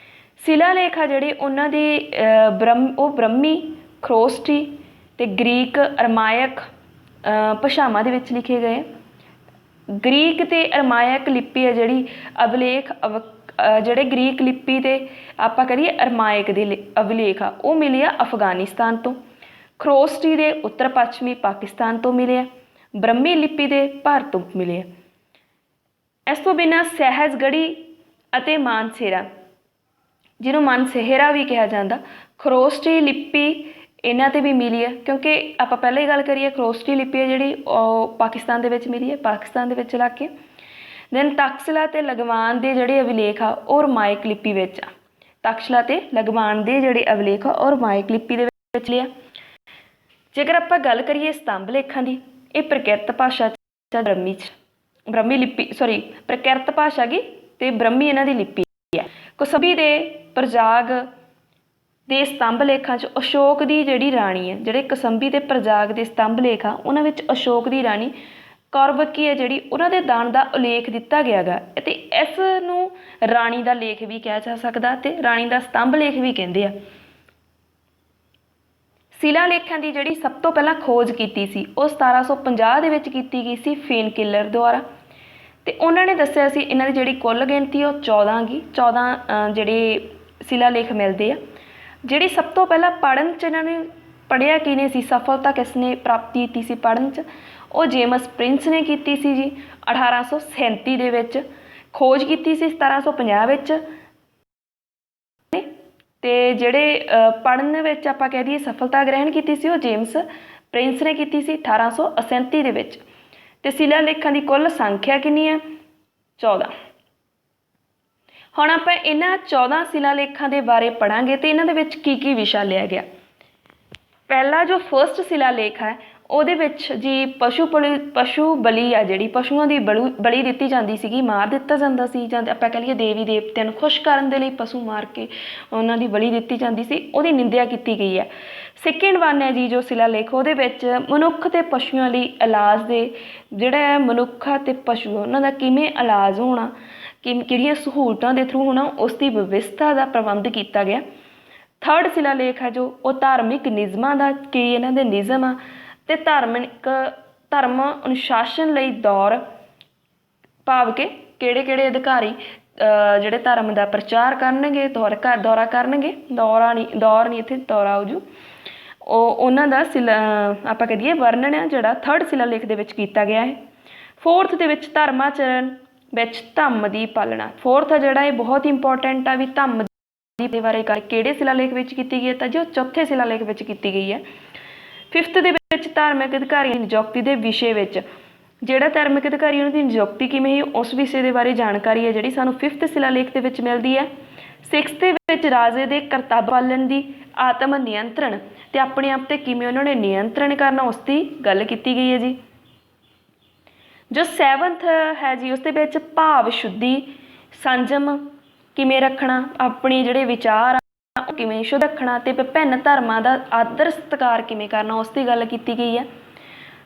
ਸ਼ਿਲਾ ਲੇਖ ਆ ਜਿਹੜੇ ਉਹਨਾਂ ਦੀ ਬ੍ਰਹਮੀ, ਖਰੋਸ਼ਟੀ ਅਤੇ ਗ੍ਰੀਕ, ਅਰਮਾਇਕ ਭਾਸ਼ਾਵਾਂ ਦੇ ਵਿੱਚ ਲਿਖੇ ਗਏ। ਗ੍ਰੀਕ ਤੇ ਅਰਮਾਇਕ ਲਿਪੀ ਹੈ ਜਿਹੜੀ ਅਭਿਲੇਖ ਜਿਹੜੇ ਗ੍ਰੀਕ ਲਿਪੀ ਤੇ ਆਪਾਂ ਕਰੀਏ ਅਰਮਾਇਕ ਦੇ ਅਭਿਲੇਖ ਆ ਉਹ ਮਿਲੇ ਆ ਅਫਗਾਨਿਸਤਾਨ ਤੋਂ। ਖਰੋਸਟੀ ਦੇ ਉੱਤਰ ਪੱਛਮੀ ਪਾਕਿਸਤਾਨ ਤੋਂ ਮਿਲੇ ਆ। ਬ੍ਰਹਮੀ ਲਿਪੀ ਦੇ ਭਾਰਤ ਤੋਂ ਮਿਲੇ ਆ। ਇਸ ਤੋਂ ਬਿਨਾਂ ਸਹਿਜਗੜੀ ਅਤੇ ਮਾਨਸੇਰਾ, ਜਿਹਨੂੰ ਮਾਨਸੇਹਰਾ ਵੀ ਕਿਹਾ ਜਾਂਦਾ, ਖਰੋਸਟੀ ਲਿਪੀ ਇਹਨਾਂ 'ਤੇ ਵੀ ਮਿਲੀ ਹੈ, ਕਿਉਂਕਿ ਆਪਾਂ ਪਹਿਲਾਂ ਹੀ ਗੱਲ ਕਰੀਏ ਖਰੋਸਟੀ ਲਿਪੀ ਹੈ ਜਿਹੜੀ ਉਹ ਪਾਕਿਸਤਾਨ ਦੇ ਵਿੱਚ ਮਿਲੀ ਹੈ, ਪਾਕਿਸਤਾਨ ਦੇ ਵਿੱਚ ਇਲਾਕੇ। ਦੈਨ ਤਕਸ਼ਲਾ ਅਤੇ ਲਗਵਾਨ ਦੇ ਜਿਹੜੇ ਅਭਿਲੇਖ ਆ ਉਹ ਰਮਾਇਕ ਲਿਪੀ ਵਿੱਚ ਆ। ਤਕਸ਼ਲਾ ਅਤੇ ਲਗਵਾਨ ਦੇ ਜਿਹੜੇ ਅਭਿਲੇਖ ਆ ਉਹ ਰਮਾਇਕ ਲਿਪੀ ਦੇ ਵਿੱਚ ਲਿਆ। ਜੇਕਰ ਆਪਾਂ ਗੱਲ ਕਰੀਏ ਸਤੰਭ ਲੇਖਾਂ ਦੀ, ਇਹ ਪ੍ਰਕਿਰਤ ਭਾਸ਼ਾ 'ਚ ਬ੍ਰਹਮੀ ਲਿਪੀ ਪ੍ਰਕਿਰਤ ਭਾਸ਼ਾ ਗੀ ਅਤੇ ਬ੍ਰਹਮੀ ਇਹਨਾਂ ਦੀ ਲਿਪੀ ਹੈ। ਕਸਬੀ ਦੇ ਪ੍ਰਜਾਗ ਦੇ ਸਤੰਭ ਲੇਖਾਂ 'ਚ ਅਸ਼ੋਕ ਦੀ ਜਿਹੜੀ ਰਾਣੀ ਹੈ, ਜਿਹੜੇ ਕਸੰਬੀ ਤੇ ਪ੍ਰਜਾਗ ਦੇ ਸਤੰਭ ਲੇਖ ਆ ਉਹਨਾਂ ਵਿੱਚ ਅਸ਼ੋਕ ਦੀ ਰਾਣੀ ਕੌਰਵਕੀ ਹੈ ਜਿਹੜੀ ਉਹਨਾਂ ਦੇ ਦਾਨ ਦਾ ਉਲੇਖ ਦਿੱਤਾ ਗਿਆ ਗਾ, ਅਤੇ ਇਸ ਨੂੰ ਰਾਣੀ ਦਾ ਲੇਖ ਵੀ ਕਿਹਾ ਜਾ ਸਕਦਾ ਅਤੇ ਰਾਣੀ ਦਾ ਸਤੰਭ ਲੇਖ ਵੀ ਕਹਿੰਦੇ ਆ। ਸ਼ਿਲਾ ਲੇਖਾਂ ਦੀ ਜਿਹੜੀ ਸਭ ਤੋਂ ਪਹਿਲਾਂ ਖੋਜ ਕੀਤੀ ਸੀ ਉਹ 1750 ਦੇ ਵਿੱਚ ਕੀਤੀ ਗਈ ਸੀ ਫੇਨ ਕਿਲਰ ਦੁਆਰਾ, ਅਤੇ ਉਹਨਾਂ ਨੇ ਦੱਸਿਆ ਸੀ ਇਹਨਾਂ ਦੀ ਜਿਹੜੀ ਕੁੱਲ ਗਿਣਤੀ ਉਹ 14 ਗੀ। 14 ਜਿਹੜੇ ਸ਼ਿਲਾ ਲੇਖ ਮਿਲਦੇ ਆ। ਜਿਹੜੀ ਸਭ ਤੋਂ ਪਹਿਲਾਂ ਪੜ੍ਹਨ 'ਚ ਇਹਨਾਂ ਨੇ ਪੜ੍ਹਿਆ ਕਿਹਨੇ ਸੀ, ਸਫਲਤਾ ਕਿਸ ਨੇ ਪ੍ਰਾਪਤ ਕੀਤੀ ਸੀ ਪੜ੍ਹਨ 'ਚ, ਉਹ ਜੇਮਸ ਪ੍ਰਿੰਸ ਨੇ ਕੀਤੀ ਸੀ ਜੀ 1837 ਦੇ ਵਿੱਚ। ਖੋਜ ਕੀਤੀ ਸੀ 1750 ਵਿੱਚ, ਅਤੇ ਜਿਹੜੇ ਪੜ੍ਹਨ ਵਿੱਚ ਆਪਾਂ ਕਹਿ ਦਈਏ ਸਫਲਤਾ ਗ੍ਰਹਿਣ ਕੀਤੀ ਸੀ ਉਹ ਜੇਮਸ ਪ੍ਰਿੰਸ ਨੇ ਕੀਤੀ ਸੀ 1837 ਦੇ ਵਿੱਚ। ਅਤੇ ਸ਼ਿਲਾ ਲੇਖਾਂ ਦੀ ਕੁੱਲ ਸੰਖਿਆ ਕਿੰਨੀ ਹੈ? 14। ਹੁਣ ਆਪਾਂ ਇਹਨਾਂ 14 ਸ਼ਿਲਾ ਲੇਖਾਂ ਦੇ ਬਾਰੇ ਪੜ੍ਹਾਂਗੇ ਅਤੇ ਇਹਨਾਂ ਦੇ ਵਿੱਚ ਕੀ ਕੀ ਵਿਸ਼ਾ ਲਿਆ ਗਿਆ। ਪਹਿਲਾ ਜੋ ਫਸਟ ਸ਼ਿਲਾ ਲੇਖ ਹੈ ਉਹਦੇ ਵਿੱਚ ਜੀ ਪਸ਼ੂ ਬਲੀ ਆ, ਜਿਹੜੀ ਪਸ਼ੂਆਂ ਦੀ ਬਲੀ ਦਿੱਤੀ ਜਾਂਦੀ ਸੀਗੀ, ਮਾਰ ਦਿੱਤਾ ਜਾਂਦਾ ਸੀ, ਜਾਂ ਆਪਾਂ ਕਹਿ ਲਈਏ ਦੇਵੀ ਦੇਵਤਿਆਂ ਨੂੰ ਖੁਸ਼ ਕਰਨ ਦੇ ਲਈ ਪਸ਼ੂ ਮਾਰ ਕੇ ਉਹਨਾਂ ਦੀ ਬਲੀ ਦਿੱਤੀ ਜਾਂਦੀ ਸੀ, ਉਹਦੀ ਨਿੰਦਿਆ ਕੀਤੀ ਗਈ ਹੈ। ਸੈਕਿੰਡ ਵਨ ਹੈ ਜੀ ਜੋ ਸ਼ਿਲਾ ਲੇਖ, ਉਹਦੇ ਵਿੱਚ ਮਨੁੱਖ ਅਤੇ ਪਸ਼ੂਆਂ ਲਈ ਇਲਾਜ ਦੇ ਜਿਹੜਾ ਮਨੁੱਖ ਅਤੇ ਪਸ਼ੂ ਉਹਨਾਂ ਦਾ ਕਿਵੇਂ ਇਲਾਜ ਹੋਣਾ, ਕਿਹੜੀਆਂ ਸਹੂਲਤਾਂ ਦੇ ਥਰੂ ਹੋਣਾ, ਉਸ ਦੀ ਵਿਵਸਥਾ ਦਾ ਪ੍ਰਬੰਧ ਕੀਤਾ ਗਿਆ। ਥਰਡ ਸ਼ਿਲਾ ਲੇਖ ਹੈ ਜੋ ਉਹ ਧਾਰਮਿਕ ਨਿਯਮਾਂ ਦਾ ਕੀ ਇਹਨਾਂ ਦੇ ਨਿਯਮ ਆ ਅਤੇ ਧਰਮ ਅਨੁਸ਼ਾਸਨ ਲਈ ਦੌਰ, ਭਾਵ ਕਿ ਕਿਹੜੇ ਅਧਿਕਾਰੀ ਜਿਹੜੇ ਧਰਮ ਦਾ ਪ੍ਰਚਾਰ ਕਰਨਗੇ, ਦੌਰਾ ਕਰਨਗੇ, ਦੌਰ ਨਹੀਂ ਇੱਥੇ ਦੌਰਾ ਹੋ ਜੂ, ਉਹਨਾਂ ਦਾ ਆਪਾਂ ਕਹਿ ਦਈਏ ਵਰਣਨ ਹੈ ਜਿਹੜਾ ਥਰਡ ਸ਼ਿਲਾ ਲੇਖ ਦੇ ਵਿੱਚ ਕੀਤਾ ਗਿਆ ਹੈ। ਫੋਰਥ ਦੇ ਵਿੱਚ ਧਰਮਾਚਰਨ ਵਿੱਚ ਧੰਮ ਦੀ ਪਾਲਣਾ। ਫੋਰਥ ਆ ਜਿਹੜਾ ਇਹ ਬਹੁਤ ਇੰਪੋਰਟੈਂਟ ਆ ਵੀ ਧੰਮ ਦੇ ਬਾਰੇ ਕਿਹੜੇ ਸ਼ਿਲਾ ਲੇਖ ਵਿੱਚ ਕੀਤੀ ਗਈ ਹੈ, ਤਾਂ ਜੋ ਚੌਥੇ ਸ਼ਿਲਾ ਲੇਖ ਵਿੱਚ ਕੀਤੀ ਗਈ ਹੈ। ਫਿਫਥ ਦੇ ਵਿੱਚ ਧਾਰਮਿਕ ਅਧਿਕਾਰੀਆਂ ਦੀ ਨਿਯੁਕਤੀ ਦੇ ਵਿਸ਼ੇ ਵਿੱਚ, ਜਿਹੜਾ ਧਾਰਮਿਕ ਅਧਿਕਾਰੀ ਉਹਨਾਂ ਦੀ ਨਿਯੁਕਤੀ ਕਿਵੇਂ ਸੀ ਉਸ ਵਿਸ਼ੇ ਦੇ ਬਾਰੇ ਜਾਣਕਾਰੀ ਹੈ ਜਿਹੜੀ ਸਾਨੂੰ ਫਿਫਥ ਸ਼ਿਲਾ ਲੇਖ ਦੇ ਵਿੱਚ ਮਿਲਦੀ ਹੈ। ਸਿਕਸਥ ਦੇ ਵਿੱਚ ਰਾਜੇ ਦੇ ਕਰਤੱਵ ਪਾਲਣ ਦੀ, ਆਤਮ ਨਿਯੰਤਰਣ ਅਤੇ ਆਪਣੇ ਆਪ 'ਤੇ ਕਿਵੇਂ ਉਹਨਾਂ ਨੇ ਨਿਯੰਤਰਣ ਕਰਨਾ ਉਸ ਦੀ ਗੱਲ ਕੀਤੀ ਗਈ ਹੈ ਜੀ। ਜੋ ਸੈਵਨਥ ਹੈ ਜੀ ਉਸ ਦੇ ਵਿੱਚ ਭਾਵ ਸ਼ੁੱਧੀ, ਸੰਜਮ ਕਿਵੇਂ ਰੱਖਣਾ, ਆਪਣੇ ਜਿਹੜੇ ਵਿਚਾਰ ਆ ਉਹ ਕਿਵੇਂ ਸ਼ੁੱਧ ਰੱਖਣਾ, ਅਤੇ ਵਿਭਿੰਨ ਧਰਮਾਂ ਦਾ ਆਦਰ ਸਤਿਕਾਰ ਕਿਵੇਂ ਕਰਨਾ ਉਸ ਦੀ ਗੱਲ ਕੀਤੀ ਗਈ ਹੈ।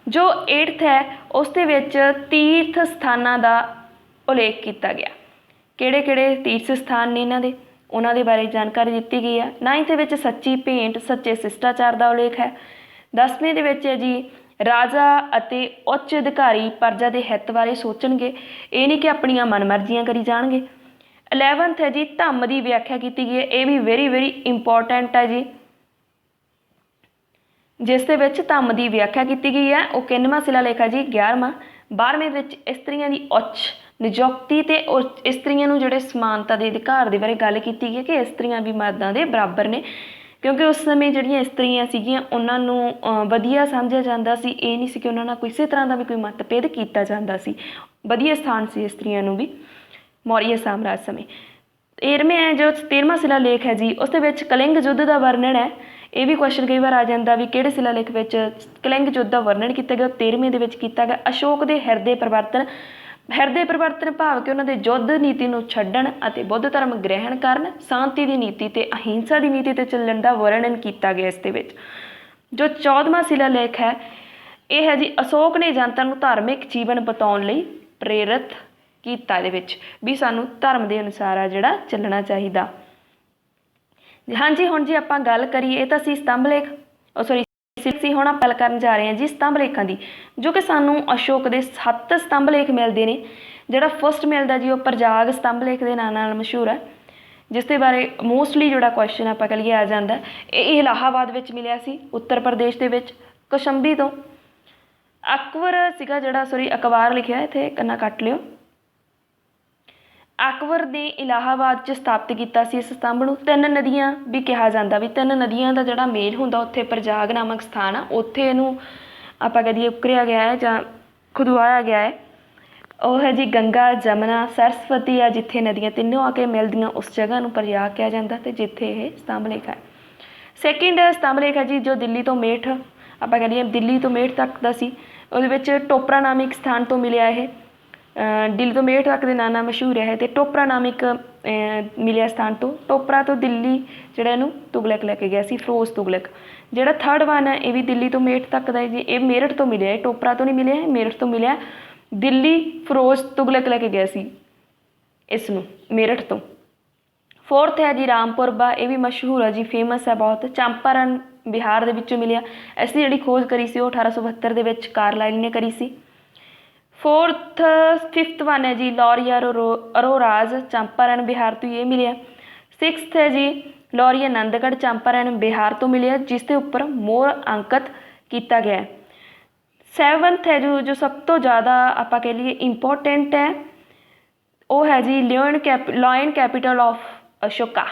ਜੋ 8th ਹੈ ਉਸ ਦੇ ਵਿੱਚ ਤੀਰਥ ਸਥਾਨਾਂ ਦਾ ਉਲੇਖ ਕੀਤਾ ਗਿਆ, ਕਿਹੜੇ ਤੀਰਥ ਸਥਾਨ ਨੇ ਇਹਨਾਂ ਦੇ, ਉਹਨਾਂ ਦੇ ਬਾਰੇ ਜਾਣਕਾਰੀ ਦਿੱਤੀ ਗਈ ਹੈ। 9th ਦੇ ਵਿੱਚ ਸੱਚੀ ਭੇਂਟ, ਸੱਚੇ ਸ਼ਿਸ਼ਟਾਚਾਰ ਦਾ ਉਲੇਖ ਹੈ। 10ਵੇਂ ਦੇ ਵਿੱਚ ਹੈ ਜੀ ਰਾਜਾ ਅਤੇ ਉੱਚ ਅਧਿਕਾਰੀ ਪ੍ਰਜਾ ਦੇ ਹਿੱਤ ਬਾਰੇ ਸੋਚਣਗੇ, ਇਹ ਨਹੀਂ ਕਿ ਆਪਣੀਆਂ ਮਨਮਰਜ਼ੀਆਂ ਕਰੀ ਜਾਣਗੇ। 11th ਹੈ ਜੀ ਧੰਮ ਦੀ ਵਿਆਖਿਆ ਕੀਤੀ ਗਈ ਹੈ, ਇਹ ਵੀ ਵੈਰੀ ਇੰਪੋਰਟੈਂਟ ਹੈ ਜੀ, ਜਿਸ ਦੇ ਵਿੱਚ ਧੰਮ ਦੀ ਵਿਆਖਿਆ ਕੀਤੀ ਗਈ ਹੈ। ਉਹ ਕਿੰਨਵਾਂ ਸ਼ਿਲਾ ਲੇਖ ਹੈ ਜੀ? 11ਵਾਂ। 12ਵੇਂ ਵਿੱਚ ਇਸਤਰੀਆਂ ਦੀ ਉੱਚ ਨਿਯੁਕਤੀ ਅਤੇ ਇਸਤਰੀਆਂ ਨੂੰ ਜਿਹੜੇ ਸਮਾਨਤਾ ਦੇ ਅਧਿਕਾਰ ਦੇ ਬਾਰੇ ਗੱਲ ਕੀਤੀ ਗਈ ਹੈ ਕਿ ਇਸਤਰੀਆਂ ਵੀ ਮਰਦਾਂ ਦੇ ਬਰਾਬਰ ਨੇ, ਕਿਉਂਕਿ ਉਸ ਸਮੇਂ ਜਿਹੜੀਆਂ ਇਸਤਰੀਆਂ ਸੀਗੀਆਂ ਉਹਨਾਂ ਨੂੰ ਵਧੀਆ ਸਮਝਿਆ ਜਾਂਦਾ ਸੀ, ਇਹ ਨਹੀਂ ਸੀ ਕਿ ਉਹਨਾਂ ਨਾਲ ਕਿਸੇ ਤਰ੍ਹਾਂ ਦਾ ਵੀ ਕੋਈ ਮਤਭੇਦ ਕੀਤਾ ਜਾਂਦਾ ਸੀ, ਵਧੀਆ ਸਥਾਨ ਸੀ ਇਸਤਰੀਆਂ ਨੂੰ ਵੀ ਮੌਰੀਆ ਸਾਮਰਾਜ ਸਮੇਂ। 13ਵਾਂ ਸ਼ਿਲਾ ਲੇਖ ਹੈ ਜੀ ਉਸ ਦੇ ਵਿੱਚ ਕਲਿੰਗ ਯੁੱਧ ਦਾ ਵਰਣਨ ਹੈ। ਇਹ ਵੀ ਕੁਐਸਚਨ ਕਈ ਵਾਰ ਆ ਜਾਂਦਾ ਵੀ ਕਿਹੜੇ ਸ਼ਿਲਾ ਲੇਖ ਵਿੱਚ ਕਲਿੰਗ ਯੁੱਧ ਦਾ ਵਰਣਨ ਕੀਤਾ ਗਿਆ, 13ਵੇਂ ਦੇ ਵਿੱਚ ਕੀਤਾ ਗਿਆ। ਅਸ਼ੋਕ ਦੇ ਹਿਰਦੇ ਪਰਿਵਰਤਨ ਭਾਵ ਕਿ ਉਹਨਾਂ ਦੇ ਯੁੱਧ ਨੀਤੀ ਨੂੰ ਛੱਡਣ ਅਤੇ ਬੁੱਧ ਧਰਮ ਗ੍ਰਹਿਣ ਕਰਨ, ਸ਼ਾਂਤੀ ਦੀ ਨੀਤੀ ਅਤੇ ਅਹਿੰਸਾ ਦੀ ਨੀਤੀ 'ਤੇ ਚੱਲਣ ਦਾ ਵਰਣਨ ਕੀਤਾ ਗਿਆ ਇਸ ਦੇ ਵਿੱਚ। ਜੋ 14ਵਾਂ ਸ਼ਿਲਾ ਲੇਖ ਹੈ ਇਹ ਹੈ ਜੀ ਅਸ਼ੋਕ ਨੇ ਜਨਤਾ ਨੂੰ ਧਾਰਮਿਕ ਜੀਵਨ ਬਿਤਾਉਣ ਲਈ ਪ੍ਰੇਰਿਤ ਕੀਤਾ, ਇਹਦੇ ਵਿੱਚ ਵੀ ਸਾਨੂੰ ਧਰਮ ਦੇ ਅਨੁਸਾਰ ਆ ਜਿਹੜਾ ਚੱਲਣਾ ਚਾਹੀਦਾ। ਹਾਂਜੀ ਹੁਣ ਜੇ ਆਪਾਂ ਗੱਲ ਕਰੀਏ, ਇਹ ਤਾਂ ਸੀ ਸਤੰਭ ਲੇਖ ਅਸੀਂ ਹੁਣ ਆਪਾਂ ਗੱਲ ਕਰਨ ਜਾ ਰਹੇ ਹਾਂ ਜੀ ਸਤੰਭ ਲੇਖਾਂ ਦੀ, ਜੋ ਕਿ ਸਾਨੂੰ ਅਸ਼ੋਕ ਦੇ 7 ਸਤੰਭ ਲੇਖ ਮਿਲਦੇ ਨੇ। ਜਿਹੜਾ ਫਸਟ ਮਿਲਦਾ ਜੀ ਉਹ ਪ੍ਰਜਾਗ ਸਤੰਭ ਲੇਖ ਦੇ ਨਾਂ ਨਾਲ ਮਸ਼ਹੂਰ ਹੈ, ਜਿਸ ਦੇ ਬਾਰੇ ਮੋਸਟਲੀ ਜਿਹੜਾ ਕੁਐਸਚਨ ਆਪਾਂ ਕਹਿ ਲਈਏ ਆ ਜਾਂਦਾ। ਇਹ ਇਲਾਹਾਬਾਦ ਵਿੱਚ ਮਿਲਿਆ ਸੀ, ਉੱਤਰ ਪ੍ਰਦੇਸ਼ ਦੇ ਵਿੱਚ, ਕੌਸ਼ੰਬੀ ਤੋਂ। ਅਕਬਰ ਸੀਗਾ ਜਿਹੜਾ, ਸੋਰੀ ਅਕਬਾਰ ਲਿਖਿਆ, ਇੱਥੇ ਕੰਨਾ ਕੱਟ ਲਿਓ। ਅਕਬਰ ਨੇ ਇਲਾਹਾਬਾਦ 'ਚ ਸਥਾਪਿਤ ਕੀਤਾ ਸੀ ਇਸ ਸਤੰਭ ਨੂੰ। 3 ਨਦੀਆਂ ਵੀ ਕਿਹਾ ਜਾਂਦਾ, ਵੀ 3 ਨਦੀਆਂ ਦਾ ਜਿਹੜਾ ਮੇਲ ਹੁੰਦਾ ਉੱਥੇ ਪ੍ਰਜਾਗ ਨਾਮਕ ਸਥਾਨ ਆ, ਉੱਥੇ ਇਹਨੂੰ ਆਪਾਂ ਕਹੀਏ ਉਕਰਿਆ ਗਿਆ ਹੈ ਜਾਂ ਖੁਦਵਾਇਆ ਗਿਆ ਹੈ। ਉਹ ਹੈ ਜੀ ਗੰਗਾ, ਜਮਨਾ, ਸਰਸਵਤੀ ਆ, ਜਿੱਥੇ ਨਦੀਆਂ ਤਿੰਨੋਂ ਆ ਕੇ ਮਿਲਦੀਆਂ ਉਸ ਜਗ੍ਹਾ ਨੂੰ ਪ੍ਰਜਾਗ ਕਿਹਾ ਜਾਂਦਾ, ਅਤੇ ਜਿੱਥੇ ਇਹ ਸਤੰਭ ਲੇਖ ਹੈ। ਸੈਕਿੰਡ ਸਤੰਭ ਲੇਖ ਹੈ ਜੀ ਜੋ ਦਿੱਲੀ ਤੋਂ ਮੇਠ, ਆਪਾਂ ਕਹੀਏ ਦਿੱਲੀ ਤੋਂ ਮੇਠ ਤੱਕ ਦਾ ਸੀ। ਉਹਦੇ ਵਿੱਚ ਟੋਪਰਾ ਨਾਮਕ ਸਥਾਨ ਤੋਂ ਮਿਲਿਆ ਇਹ, ਦਿੱਲੀ ਤੋਂ ਮੇਠ ਤੱਕ ਦੇ ਨਾਂ ਨਾਲ ਮਸ਼ਹੂਰ ਹੈ। ਅਤੇ ਟੋਪਰਾ ਨਾਮਕ ਮਿਲਿਆ ਸਥਾਨ ਤੋਂ। ਟੋਪਰਾ ਤੋਂ ਦਿੱਲੀ ਜਿਹੜਾ ਇਹਨੂੰ ਤੁਗਲਕ ਲੈ ਕੇ ਗਿਆ ਸੀ, ਫਿਰੋਜ਼ ਤੁਗਲਕ। ਜਿਹੜਾ ਥਰਡ ਵਨ ਹੈ ਇਹ ਵੀ ਦਿੱਲੀ ਤੋਂ ਮੇਠ ਤੱਕ ਦਾ ਜੀ, ਇਹ ਮੇਰਠ ਤੋਂ ਮਿਲਿਆ, ਇਹ ਟੋਪਰਾ ਤੋਂ ਨਹੀਂ ਮਿਲਿਆ, ਇਹ ਮੇਰਠ ਤੋਂ ਮਿਲਿਆ। ਦਿੱਲੀ ਫਿਰੋਜ਼ ਤੁਗਲਕ ਲੈ ਕੇ ਗਿਆ ਸੀ ਇਸ ਨੂੰ ਮੇਰਠ ਤੋਂ। ਫੋਰਥ ਹੈ ਜੀ ਰਾਮਪੁਰਬਾ, ਇਹ ਵੀ ਮਸ਼ਹੂਰ ਹੈ ਜੀ, ਫੇਮਸ ਹੈ ਬਹੁਤ। ਚੰਪਾਰਨ ਬਿਹਾਰ ਦੇ ਵਿੱਚੋਂ ਮਿਲਿਆ। ਇਸ ਦੀ ਜਿਹੜੀ ਖੋਜ ਕਰੀ ਸੀ ਉਹ 1872 ਦੇ ਵਿੱਚ ਕਾਰਲਾਈਲ ਨੇ ਕਰੀ ਸੀ। ਫਿਫਥ ਵਨ ਹੈ ਜੀ ਲੌਰੀਆ ਅਰੋਰਾਜ, ਚੰਪਾਰਨ ਬਿਹਾਰ ਤੋਂ ਇਹ ਮਿਲਿਆ। ਸਿਕਸਥ ਹੈ ਜੀ ਲੌਰੀਆ ਆਨੰਦਗੜ੍ਹ, ਚੰਪਾਰਨ ਬਿਹਾਰ ਤੋਂ ਮਿਲਿਆ, ਜਿਸ ਦੇ ਉੱਪਰ ਮੋਹਰ ਅੰਕਿਤ ਕੀਤਾ ਗਿਆ। ਸੈਵਨਥ ਹੈ ਜੋ ਸਭ ਤੋਂ ਜ਼ਿਆਦਾ ਆਪਾਂ ਕਹਿ ਲਈਏ ਇੰਪੋਰਟੈਂਟ ਹੈ, ਉਹ ਹੈ ਜੀ ਲਾਇਨ ਕੈਪੀਟਲ ਆਫ ਅਸ਼ੋਕਾ,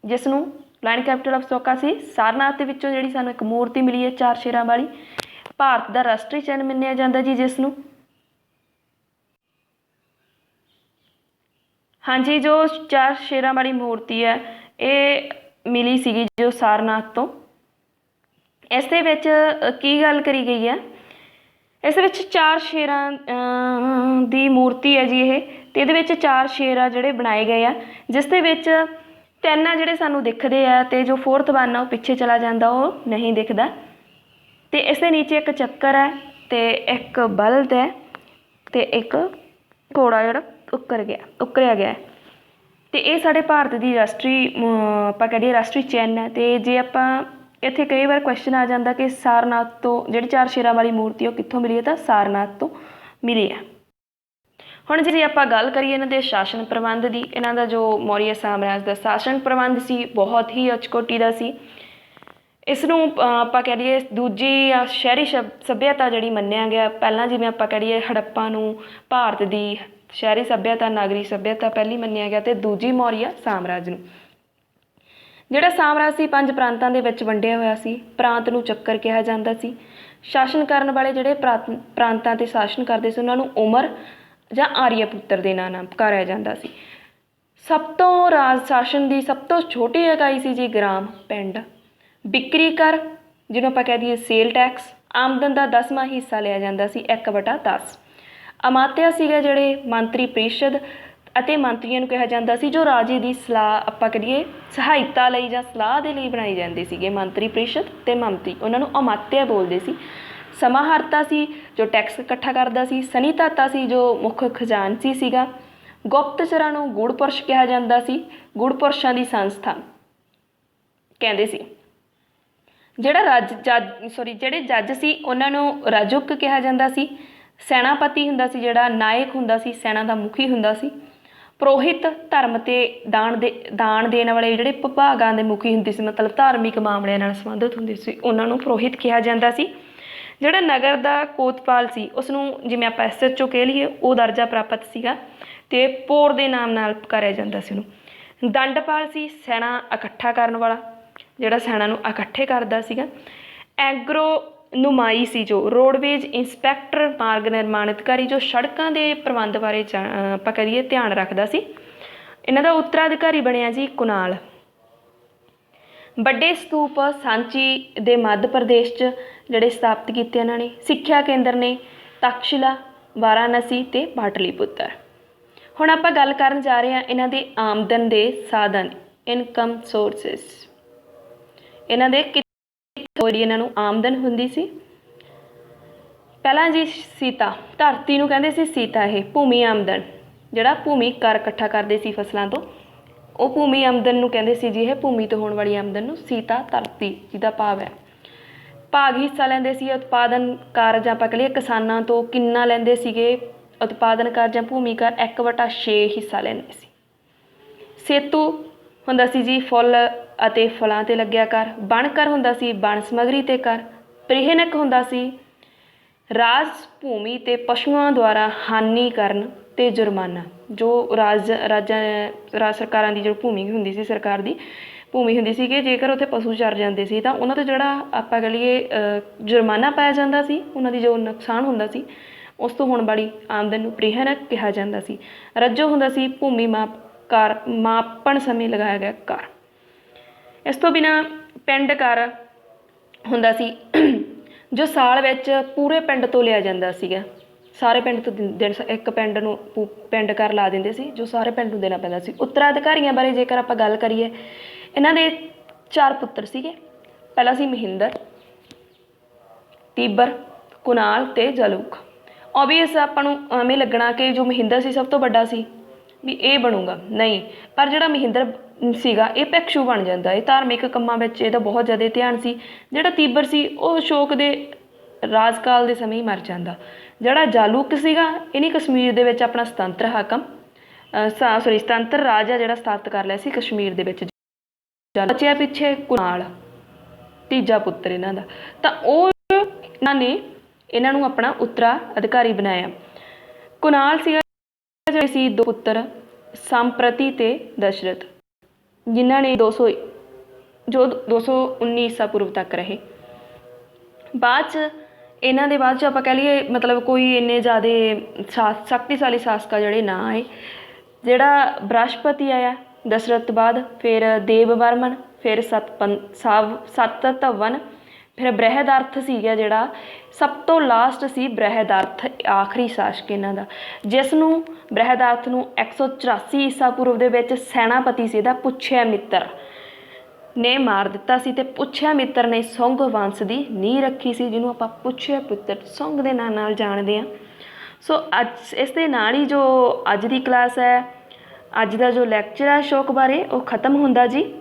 ਜਿਸ ਨੂੰ ਲਾਇਨ ਕੈਪੀਟਲ ਆਫ ਅਸ਼ੋਕਾ ਸੀ। ਸਾਰਨਾਥ ਦੇ ਵਿੱਚੋਂ ਜਿਹੜੀ ਸਾਨੂੰ ਇੱਕ ਮੂਰਤੀ ਮਿਲੀ ਹੈ 4 ਸ਼ੇਰਾਂ ਵਾਲੀ, ਭਾਰਤ ਦਾ ਰਾਸ਼ਟਰੀ ਚਿੰਨ੍ਹ ਮੰਨਿਆ ਜਾਂਦਾ ਜੀ ਜਿਸ ਨੂੰ। ਹਾਂਜੀ, ਜੋ 4 ਸ਼ੇਰਾਂ ਵਾਲੀ ਮੂਰਤੀ ਹੈ ਇਹ ਮਿਲੀ ਸੀਗੀ ਜੋ ਸਾਰਨਾਥ ਤੋਂ। ਇਸ ਦੇ ਵਿੱਚ ਕੀ ਗੱਲ ਕਰੀ ਗਈ ਹੈ, ਇਸ ਦੇ ਵਿੱਚ 4 ਸ਼ੇਰਾਂ ਦੀ ਮੂਰਤੀ ਹੈ ਜੀ ਇਹ, ਅਤੇ ਇਹਦੇ ਵਿੱਚ 4 ਸ਼ੇਰ ਆ ਜਿਹੜੇ ਬਣਾਏ ਗਏ ਆ, ਜਿਸ ਦੇ ਵਿੱਚ 3 ਆ ਜਿਹੜੇ ਸਾਨੂੰ ਦਿਖਦੇ ਆ, ਅਤੇ ਜੋ ਫੋਰਥ ਵਨ ਆ ਉਹ ਪਿੱਛੇ ਚਲਾ ਜਾਂਦਾ, ਉਹ ਨਹੀਂ ਦਿਖਦਾ। ਅਤੇ ਇਸ ਦੇ ਨੀਚੇ ਇੱਕ ਚੱਕਰ ਹੈ, ਅਤੇ ਇੱਕ ਬਲਦ ਹੈ, ਅਤੇ ਇੱਕ ਘੋੜਾ ਜਿਹੜਾ ਉਕਰਿਆ ਗਿਆ। ਅਤੇ ਇਹ ਸਾਡੇ ਭਾਰਤ ਦੀ ਰਾਸ਼ਟਰੀ ਆਪਾਂ ਕਹੀਏ ਰਾਸ਼ਟਰੀ ਚਿੰਨ੍ਹ ਹੈ। ਅਤੇ ਜੇ ਆਪਾਂ ਇੱਥੇ ਕਈ ਵਾਰ ਕੁਐਸਚਨ ਆ ਜਾਂਦਾ ਕਿ ਸਾਰਨਾਥ ਤੋਂ ਜਿਹੜੀ 4 ਸ਼ੇਰਾਂ ਵਾਲੀ ਮੂਰਤੀ ਉਹ ਕਿੱਥੋਂ ਮਿਲੀ ਹੈ, ਤਾਂ ਸਾਰਨਾਥ ਤੋਂ ਮਿਲੀ ਹੈ। ਹੁਣ ਜੇ ਆਪਾਂ ਗੱਲ ਕਰੀਏ ਇਹਨਾਂ ਦੇ ਸ਼ਾਸਨ ਪ੍ਰਬੰਧ ਦੀ, ਇਹਨਾਂ ਦਾ ਜੋ ਮੌਰੀਆ ਸਾਮਰਾਜ ਦਾ ਸ਼ਾਸਨ ਪ੍ਰਬੰਧ ਸੀ ਬਹੁਤ ਹੀ ਉੱਚ ਕੋਟੀ ਦਾ ਸੀ। ਇਸ ਨੂੰ ਆਪਾਂ ਕਹਿ ਲਈਏ ਦੂਜੀ ਸ਼ਹਿਰੀ ਸੱਭਿਅਤਾ ਜਿਹੜੀ ਮੰਨਿਆ ਗਿਆ। ਪਹਿਲਾਂ ਜਿਵੇਂ ਆਪਾਂ ਕਹਿ ਲਈਏ ਹੜੱਪਾ ਨੂੰ ਭਾਰਤ ਦੀ ਸ਼ਹਿਰੀ ਸੱਭਿਅਤਾ, ਨਾਗਰੀ ਸੱਭਿਅਤਾ ਪਹਿਲੀ ਮੰਨਿਆ ਗਿਆ, ਅਤੇ ਦੂਜੀ ਮੌਰੀਆ ਸਾਮਰਾਜ ਨੂੰ। ਜਿਹੜਾ ਸਾਮਰਾਜ ਸੀ 5 ਪ੍ਰਾਂਤਾਂ ਦੇ ਵਿੱਚ ਵੰਡਿਆ ਹੋਇਆ ਸੀ। ਪ੍ਰਾਂਤ ਨੂੰ ਚੱਕਰ ਕਿਹਾ ਜਾਂਦਾ ਸੀ। ਸ਼ਾਸਨ ਕਰਨ ਵਾਲੇ ਜਿਹੜੇ ਪ੍ਰਾਂਤਾਂ 'ਤੇ ਸ਼ਾਸਨ ਕਰਦੇ ਸੀ ਉਹਨਾਂ ਨੂੰ ਉਮਰ ਜਾਂ ਆਰੀਆ ਪੁੱਤਰ ਦੇ ਨਾਂ ਨਾਲ ਪੁਕਾਰਿਆ ਜਾਂਦਾ ਸੀ। ਸਭ ਤੋਂ ਰਾਜ ਸ਼ਾਸਨ ਦੀ ਸਭ ਤੋਂ ਛੋਟੀ ਇਕਾਈ ਸੀ ਜੀ ਗ੍ਰਾਮ, ਪਿੰਡ। ਬਿਕਰੀ ਕਰ ਜਿਹਨੂੰ ਆਪਾਂ ਕਹਿ ਦਈਏ ਸੇਲ ਟੈਕਸ, ਆਮਦਨ ਦਾ 10ਵਾਂ ਹਿੱਸਾ ਲਿਆ ਜਾਂਦਾ ਸੀ 1/10। ਅਮਾਤਿਆ ਸੀਗਾ ਜਿਹੜੇ ਮੰਤਰੀ ਪ੍ਰੀਸ਼ਦ, ਅਤੇ ਮੰਤਰੀਆਂ ਨੂੰ ਕਿਹਾ ਜਾਂਦਾ ਸੀ ਜੋ ਰਾਜੇ ਦੀ ਸਲਾਹ ਆਪਾਂ ਕਰੀਏ ਸਹਾਇਤਾ ਲਈ ਜਾਂ ਸਲਾਹ ਦੇ ਲਈ ਬਣਾਏ ਜਾਂਦੇ ਸੀਗੇ। ਮੰਤਰੀ ਪ੍ਰੀਸ਼ਦ ਅਤੇ ਮੰਤਰੀ, ਉਹਨਾਂ ਨੂੰ ਅਮਾਤਿਆ ਬੋਲਦੇ ਸੀ। ਸਮਾਹਰਤਾ ਸੀ ਜੋ ਟੈਕਸ ਇਕੱਠਾ ਕਰਦਾ ਸੀ। ਸਨੀਤਾਤਾ ਸੀ ਜੋ ਮੁੱਖ ਖਜ਼ਾਨਚੀ ਸੀਗਾ। ਗੁਪਤਚਰਾਂ ਨੂੰ ਗੂੜਪੁਰਸ਼ ਕਿਹਾ ਜਾਂਦਾ ਸੀ, ਗੂੜਪੁਰਸ਼ਾਂ ਦੀ ਸੰਸਥਾ ਕਹਿੰਦੇ ਸੀ। ਜਿਹੜਾ ਜਿਹੜੇ ਜੱਜ ਸੀ ਉਹਨਾਂ ਨੂੰ ਰਾਜੁਕ ਕਿਹਾ ਜਾਂਦਾ ਸੀ। ਸੈਨਾਪਤੀ ਹੁੰਦਾ ਸੀ ਜਿਹੜਾ ਨਾਇਕ ਹੁੰਦਾ ਸੀ, ਸੈਨਾ ਦਾ ਮੁਖੀ ਹੁੰਦਾ ਸੀ। ਪੁਰੋਹਿਤ ਧਰਮ ਅਤੇ ਦਾਨ ਦੇਣ ਵਾਲੇ ਜਿਹੜੇ ਵਿਭਾਗਾਂ ਦੇ ਮੁਖੀ ਹੁੰਦੇ ਸੀ, ਮਤਲਬ ਧਾਰਮਿਕ ਮਾਮਲਿਆਂ ਨਾਲ ਸੰਬੰਧਿਤ ਹੁੰਦੇ ਸੀ, ਉਹਨਾਂ ਨੂੰ ਪੁਰੋਹਿਤ ਕਿਹਾ ਜਾਂਦਾ ਸੀ। ਜਿਹੜਾ ਨਗਰ ਦਾ ਕੋਤਵਾਲ ਸੀ ਉਸ ਨੂੰ ਜਿਵੇਂ ਆਪਾਂ SHO ਕਹਿ ਲਈਏ ਉਹ ਦਰਜਾ ਪ੍ਰਾਪਤ ਸੀਗਾ, ਅਤੇ ਪੋਰ ਦੇ ਨਾਮ ਨਾਲ ਪੁਕਾਰਿਆ ਜਾਂਦਾ ਸੀ ਉਹਨੂੰ। ਦੰਡਪਾਲ ਸੀ ਸੈਨਾ ਇਕੱਠਾ ਕਰਨ ਵਾਲਾ, ਜਿਹੜਾ ਸੈਨਾ ਨੂੰ ਇਕੱਠੇ ਕਰਦਾ ਸੀਗਾ। ਐਗਰੋਨੋਮਾਈ ਸੀ ਜੋ ਰੋਡਵੇਜ਼ ਇੰਸਪੈਕਟਰ, ਮਾਰਗ ਨਿਰਮਾਣ ਅਧਿਕਾਰੀ, ਜੋ ਸੜਕਾਂ ਦੇ ਪ੍ਰਬੰਧ ਬਾਰੇ ਆਪਾਂ ਕਰੀਏ ਧਿਆਨ ਰੱਖਦਾ ਸੀ। ਇਹਨਾਂ ਦਾ ਉੱਤਰਾਧਿਕਾਰੀ ਬਣਿਆ ਜੀ ਕੁਨਾਲ। ਵੱਡੇ ਸਤੂਪ ਸਾਂਚੀ ਦੇ ਮੱਧ ਪ੍ਰਦੇਸ਼ 'ਚ ਜਿਹੜੇ ਸਥਾਪਿਤ ਕੀਤੇ ਇਹਨਾਂ ਨੇ। ਸਿੱਖਿਆ ਕੇਂਦਰ ਨੇ ਤਕਸ਼ਿਲਾ, ਵਾਰਾਣਸੀ ਅਤੇ ਪਾਟਲੀਪੁੱਤਰ। ਹੁਣ ਆਪਾਂ ਗੱਲ ਕਰਨ ਜਾ ਰਹੇ ਹਾਂ ਇਹਨਾਂ ਦੇ ਆਮਦਨ ਦੇ ਸਾਧਨ, ਇਨਕਮ ਸੋਰਸਿਸ। ਇਹਨਾਂ ਦੇ ਕਿੱਥੋਂ ਇਹਨਾਂ ਨੂੰ ਆਮਦਨ ਹੁੰਦੀ ਸੀ। ਪਹਿਲਾਂ ਜੀ ਸੀਤਾ, ਧਰਤੀ ਨੂੰ ਕਹਿੰਦੇ ਸੀ ਸੀਤਾ। ਇਹ ਭੂਮੀ ਆਮਦਨ, ਜਿਹੜਾ ਭੂਮੀ ਕਰ ਇਕੱਠਾ ਕਰਦੇ ਸੀ ਫਸਲਾਂ ਤੋਂ, ਉਹ ਭੂਮੀ ਆਮਦਨ ਨੂੰ ਕਹਿੰਦੇ ਸੀ ਜੀ। ਇਹ ਭੂਮੀ ਤੋਂ ਹੋਣ ਵਾਲੀ ਆਮਦਨ ਨੂੰ ਸੀਤਾ, ਧਰਤੀ ਜਿਹਦਾ ਭਾਵ ਹੈ। ਭਾਗ ਹਿੱਸਾ ਲੈਂਦੇ ਸੀ ਉਤਪਾਦਨਕਾਰ ਜਾਂ ਆਪਾਂ ਕਹ ਲਈਏ ਕਿਸਾਨਾਂ ਤੋਂ ਕਿੰਨਾ ਲੈਂਦੇ ਸੀਗੇ ਉਤਪਾਦਨਕਾਰ ਜਾਂ ਭੂਮੀਕਾਰ 1/6 ਹਿੱਸਾ ਲੈਂਦੇ ਸੀ। ਸੇਤੂ ਹੁੰਦਾ ਸੀ ਜੀ ਫੁੱਲ ਅਤੇ ਫਲਾਂ 'ਤੇ ਲੱਗਿਆ ਕਰ। ਬਣਕਰ ਹੁੰਦਾ ਸੀ ਬਣ ਸਮੱਗਰੀ 'ਤੇ ਕਰ। ਪ੍ਰੀਹਨਕ ਹੁੰਦਾ ਸੀ ਰਾਜ ਭੂਮੀ ਤੇ ਪਸ਼ੂਆਂ ਦੁਆਰਾ ਹਾਨੀ ਕਰਨ ਤੇ ਜੁਰਮਾਨਾ। ਜੋ ਰਾਜ ਸਰਕਾਰਾਂ ਦੀ ਜੋ ਭੂਮੀ ਹੁੰਦੀ ਸੀ, ਸਰਕਾਰ ਦੀ ਭੂਮੀ ਹੁੰਦੀ ਸੀ ਕਿ ਜੇਕਰ ਉੱਥੇ ਪਸ਼ੂ ਚਰ ਜਾਂਦੇ ਸੀ ਤਾਂ ਉਹਨਾਂ 'ਤੇ ਜਿਹੜਾ ਆਪਾਂ ਕਹ ਲਈਏ ਜੁਰਮਾਨਾ ਪਾਇਆ ਜਾਂਦਾ ਸੀ, ਉਹਨਾਂ ਦੀ ਜੋ ਨੁਕਸਾਨ ਹੁੰਦਾ ਸੀ ਉਸ ਤੋਂ ਹੋਣ ਵਾਲੀ ਆਮਦਨ ਨੂੰ ਪ੍ਰੀਹਨਕ ਕਿਹਾ ਜਾਂਦਾ ਸੀ। ਰੱਜੋ ਹੁੰਦਾ ਸੀ ਭੂਮੀ ਮਾਪਣ ਸਮੇਂ ਲਗਾਇਆ ਗਿਆ ਕਰ। ਇਸ ਤੋਂ ਬਿਨਾਂ ਪਿੰਡ ਕਰ ਹੁੰਦਾ ਸੀ ਜੋ ਸਾਲ ਵਿੱਚ ਪੂਰੇ ਪਿੰਡ ਤੋਂ ਲਿਆ ਜਾਂਦਾ ਸੀਗਾ। ਸਾਰੇ ਪਿੰਡ ਤੋਂ ਇੱਕ ਪਿੰਡ ਨੂੰ ਪਿੰਡ ਕਰ ਲਾ ਦਿੰਦੇ ਸੀ ਜੋ ਸਾਰੇ ਪਿੰਡ ਨੂੰ ਦੇਣਾ ਪੈਂਦਾ ਸੀ। ਉੱਤਰਾਧਿਕਾਰੀਆਂ ਬਾਰੇ ਜੇਕਰ ਆਪਾਂ ਗੱਲ ਕਰੀਏ, ਇਹਨਾਂ ਦੇ 4 ਪੁੱਤਰ ਸੀਗੇ। ਪਹਿਲਾ ਸੀ ਮਹਿੰਦਰ, ਤੀਬਰ, ਕੁਨਾਲ ਤੇ ਜਲੂਕ। ਓਬਵੀਅਸ ਆਪਾਂ ਨੂੰ ਐਵੇਂ ਲੱਗਣਾ ਕਿ ਜੋ ਮਹਿੰਦਰ ਸੀ ਸਭ ਤੋਂ ਵੱਡਾ ਸੀ, ਵੀ ਇਹ ਬਣੂਗਾ, ਨਹੀਂ। ਪਰ ਜਿਹੜਾ ਮਹਿੰਦਰ ਸੀਗਾ ਇਹ ਭਿਕਸ਼ੂ ਬਣ ਜਾਂਦਾ। ਇਹ ਧਾਰਮਿਕ ਕੰਮਾਂ ਵਿੱਚ ਇਹਦਾ ਬਹੁਤ ਜ਼ਿਆਦਾ ਧਿਆਨ ਸੀ। ਜਿਹੜਾ ਤੀਬਰ ਸੀ ਉਹ ਅਸ਼ੋਕ ਦੇ ਰਾਜਕਾਲ ਦੇ ਸਮੇਂ ਹੀ ਮਰ ਜਾਂਦਾ। ਜਿਹੜਾ ਜਾਲੂਕ ਸੀਗਾ ਇਹਨੇ ਕਸ਼ਮੀਰ ਦੇ ਵਿੱਚ ਆਪਣਾ ਸੁਤੰਤਰ ਰਾਜ ਆ ਜਿਹੜਾ ਸਥਾਪਿਤ ਕਰ ਲਿਆ ਸੀ ਕਸ਼ਮੀਰ ਦੇ ਵਿੱਚ। ਬਚਿਆ ਪਿੱਛੇ ਕੁਨਾਲ, ਤੀਜਾ ਪੁੱਤਰ ਇਹਨਾਂ ਦਾ। ਤਾਂ ਉਹ ਇਹਨਾਂ ਨੇ ਇਹਨਾਂ ਨੂੰ ਆਪਣਾ ਉੱਤਰਾਧਿਕਾਰੀ ਬਣਾਇਆ। ਕੁਨਾਲ ਸੀਗਾ ਜਿਹੜੇ ਸੀ 2 ਪੁੱਤਰ ਸੰਪ੍ਰਤੀ ਤੇ ਦਸ਼ਰਥ, ਜਿਨ੍ਹਾਂ ਨੇ 219 ਈਸਾ ਪੂਰਵ ਤੱਕ ਰਹੇ। ਬਾਅਦ 'ਚ ਇਹਨਾਂ ਦੇ ਬਾਅਦ 'ਚ ਆਪਾਂ ਕਹਿ ਲਈਏ ਮਤਲਬ ਕੋਈ ਇੰਨੇ ਜ਼ਿਆਦਾ ਸ਼ਕਤੀਸ਼ਾਲੀ ਸ਼ਾਸਕ ਜਿਹੜੇ ਨਾ ਆਏ। ਜਿਹੜਾ ਬ੍ਰਹਸਪਤੀ ਆਇਆ ਦਸ਼ਰਥ ਤੋਂ ਬਾਅਦ, ਫਿਰ ਦੇਵ ਵਰਮਨ, ਫਿਰ ਸਤਧਵਨ, ਫਿਰ ਬ੍ਰਹਿਦਰਥ ਸੀਗਾ ਜਿਹੜਾ ਸਭ ਤੋਂ ਲਾਸਟ ਸੀ। ਬ੍ਰਹਿਦਰਥ ਆਖਰੀ ਸ਼ਾਸਕ ਇਹਨਾਂ ਦਾ, ਜਿਸ ਨੂੰ ਬ੍ਰਹਿਦਰਥ ਨੂੰ 184 ਈਸਾ ਪੂਰਵ ਦੇ ਵਿੱਚ ਸੈਨਾਪਤੀ ਸੀ ਇਹਦਾ ਪੁੱਛਿਆਮਿੱਤਰ ਨੇ ਮਾਰ ਦਿੱਤਾ ਸੀ। ਤੇ ਪੁੱਛਿਆਮਿੱਤਰ ਨੇ ਸੁੰਗ ਵੰਸ਼ ਦੀ ਨੀਂਹ ਰੱਖੀ ਸੀ, ਜਿਹਨੂੰ ਆਪਾਂ ਪੁੱਛਿਆਪੁੱਤਰ ਸੁੰਗ ਦੇ ਨਾਂ ਨਾਲ ਜਾਣਦੇ ਹਾਂ। ਸੋ ਅੱਜ ਇਸ ਦੇ ਨਾਲ ਹੀ ਜੋ ਅੱਜ ਦੀ ਕਲਾਸ ਹੈ, ਅੱਜ ਦਾ ਜੋ ਲੈਕਚਰ ਹੈ ਅਸ਼ੋਕ ਬਾਰੇ, ਉਹ ਖਤਮ ਹੁੰਦਾ ਜੀ।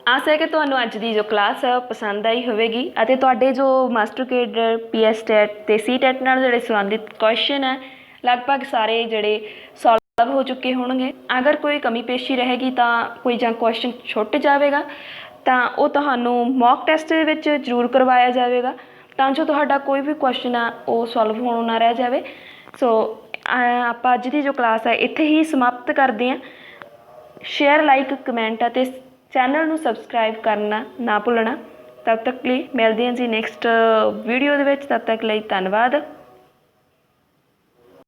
ਆਸ ਹੈ ਕਿ ਤੁਹਾਨੂੰ ਅੱਜ ਦੀ ਜੋ ਕਲਾਸ ਹੈ ਉਹ ਪਸੰਦ ਆਈ ਹੋਵੇਗੀ ਅਤੇ ਤੁਹਾਡੇ ਜੋ ਮਾਸਟਰ ਕੇਡਰ PS ਟੈਟ ਤੇ C ਟੈਟ ਨਾਲ ਜਿਹੜੇ ਸੰਬੰਧਿਤ ਕੁਐਸਚਨ ਹੈ ਲਗਭਗ ਸਾਰੇ ਜਿਹੜੇ ਸੋਲਵ ਹੋ ਚੁੱਕੇ ਹੋਣਗੇ। ਅਗਰ ਕੋਈ ਕਮੀ ਪੇਸ਼ੀ ਰਹੇਗੀ ਤਾਂ ਕੋਈ ਜਾਂ ਕੁਐਸਚਨ ਛੁੱਟ ਜਾਵੇਗਾ ਤਾਂ ਉਹ ਤੁਹਾਨੂੰ ਮੌਕ ਟੈਸਟ ਦੇ ਵਿੱਚ ਜ਼ਰੂਰ ਕਰਵਾਇਆ ਜਾਵੇਗਾ, ਤਾਂ ਜੋ ਤੁਹਾਡਾ ਕੋਈ ਵੀ ਕੁਐਸਚਨ ਆ ਉਹ ਸੋਲਵ ਹੋਣੋਂ ਨਾ ਰਹਿ ਜਾਵੇ। ਸੋ ਆਪਾਂ ਅੱਜ ਦੀ ਜੋ ਕਲਾਸ ਹੈ ਇੱਥੇ ਹੀ ਸਮਾਪਤ ਕਰਦੇ ਹਾਂ। ਸ਼ੇਅਰ, ਲਾਈਕ, ਕਮੈਂਟ ਅਤੇ ਚੈਨਲ ਨੂੰ ਸਬਸਕ੍ਰਾਈਬ ਕਰਨਾ ਨਾ ਭੁੱਲਣਾ। ਤਦ ਤੱਕ ਲਈ ਮਿਲਦੇ ਹਾਂ ਜੀ ਨੈਕਸਟ ਵੀਡੀਓ ਦੇ ਵਿੱਚ। ਤਦ ਤੱਕ ਲਈ ਧੰਨਵਾਦ।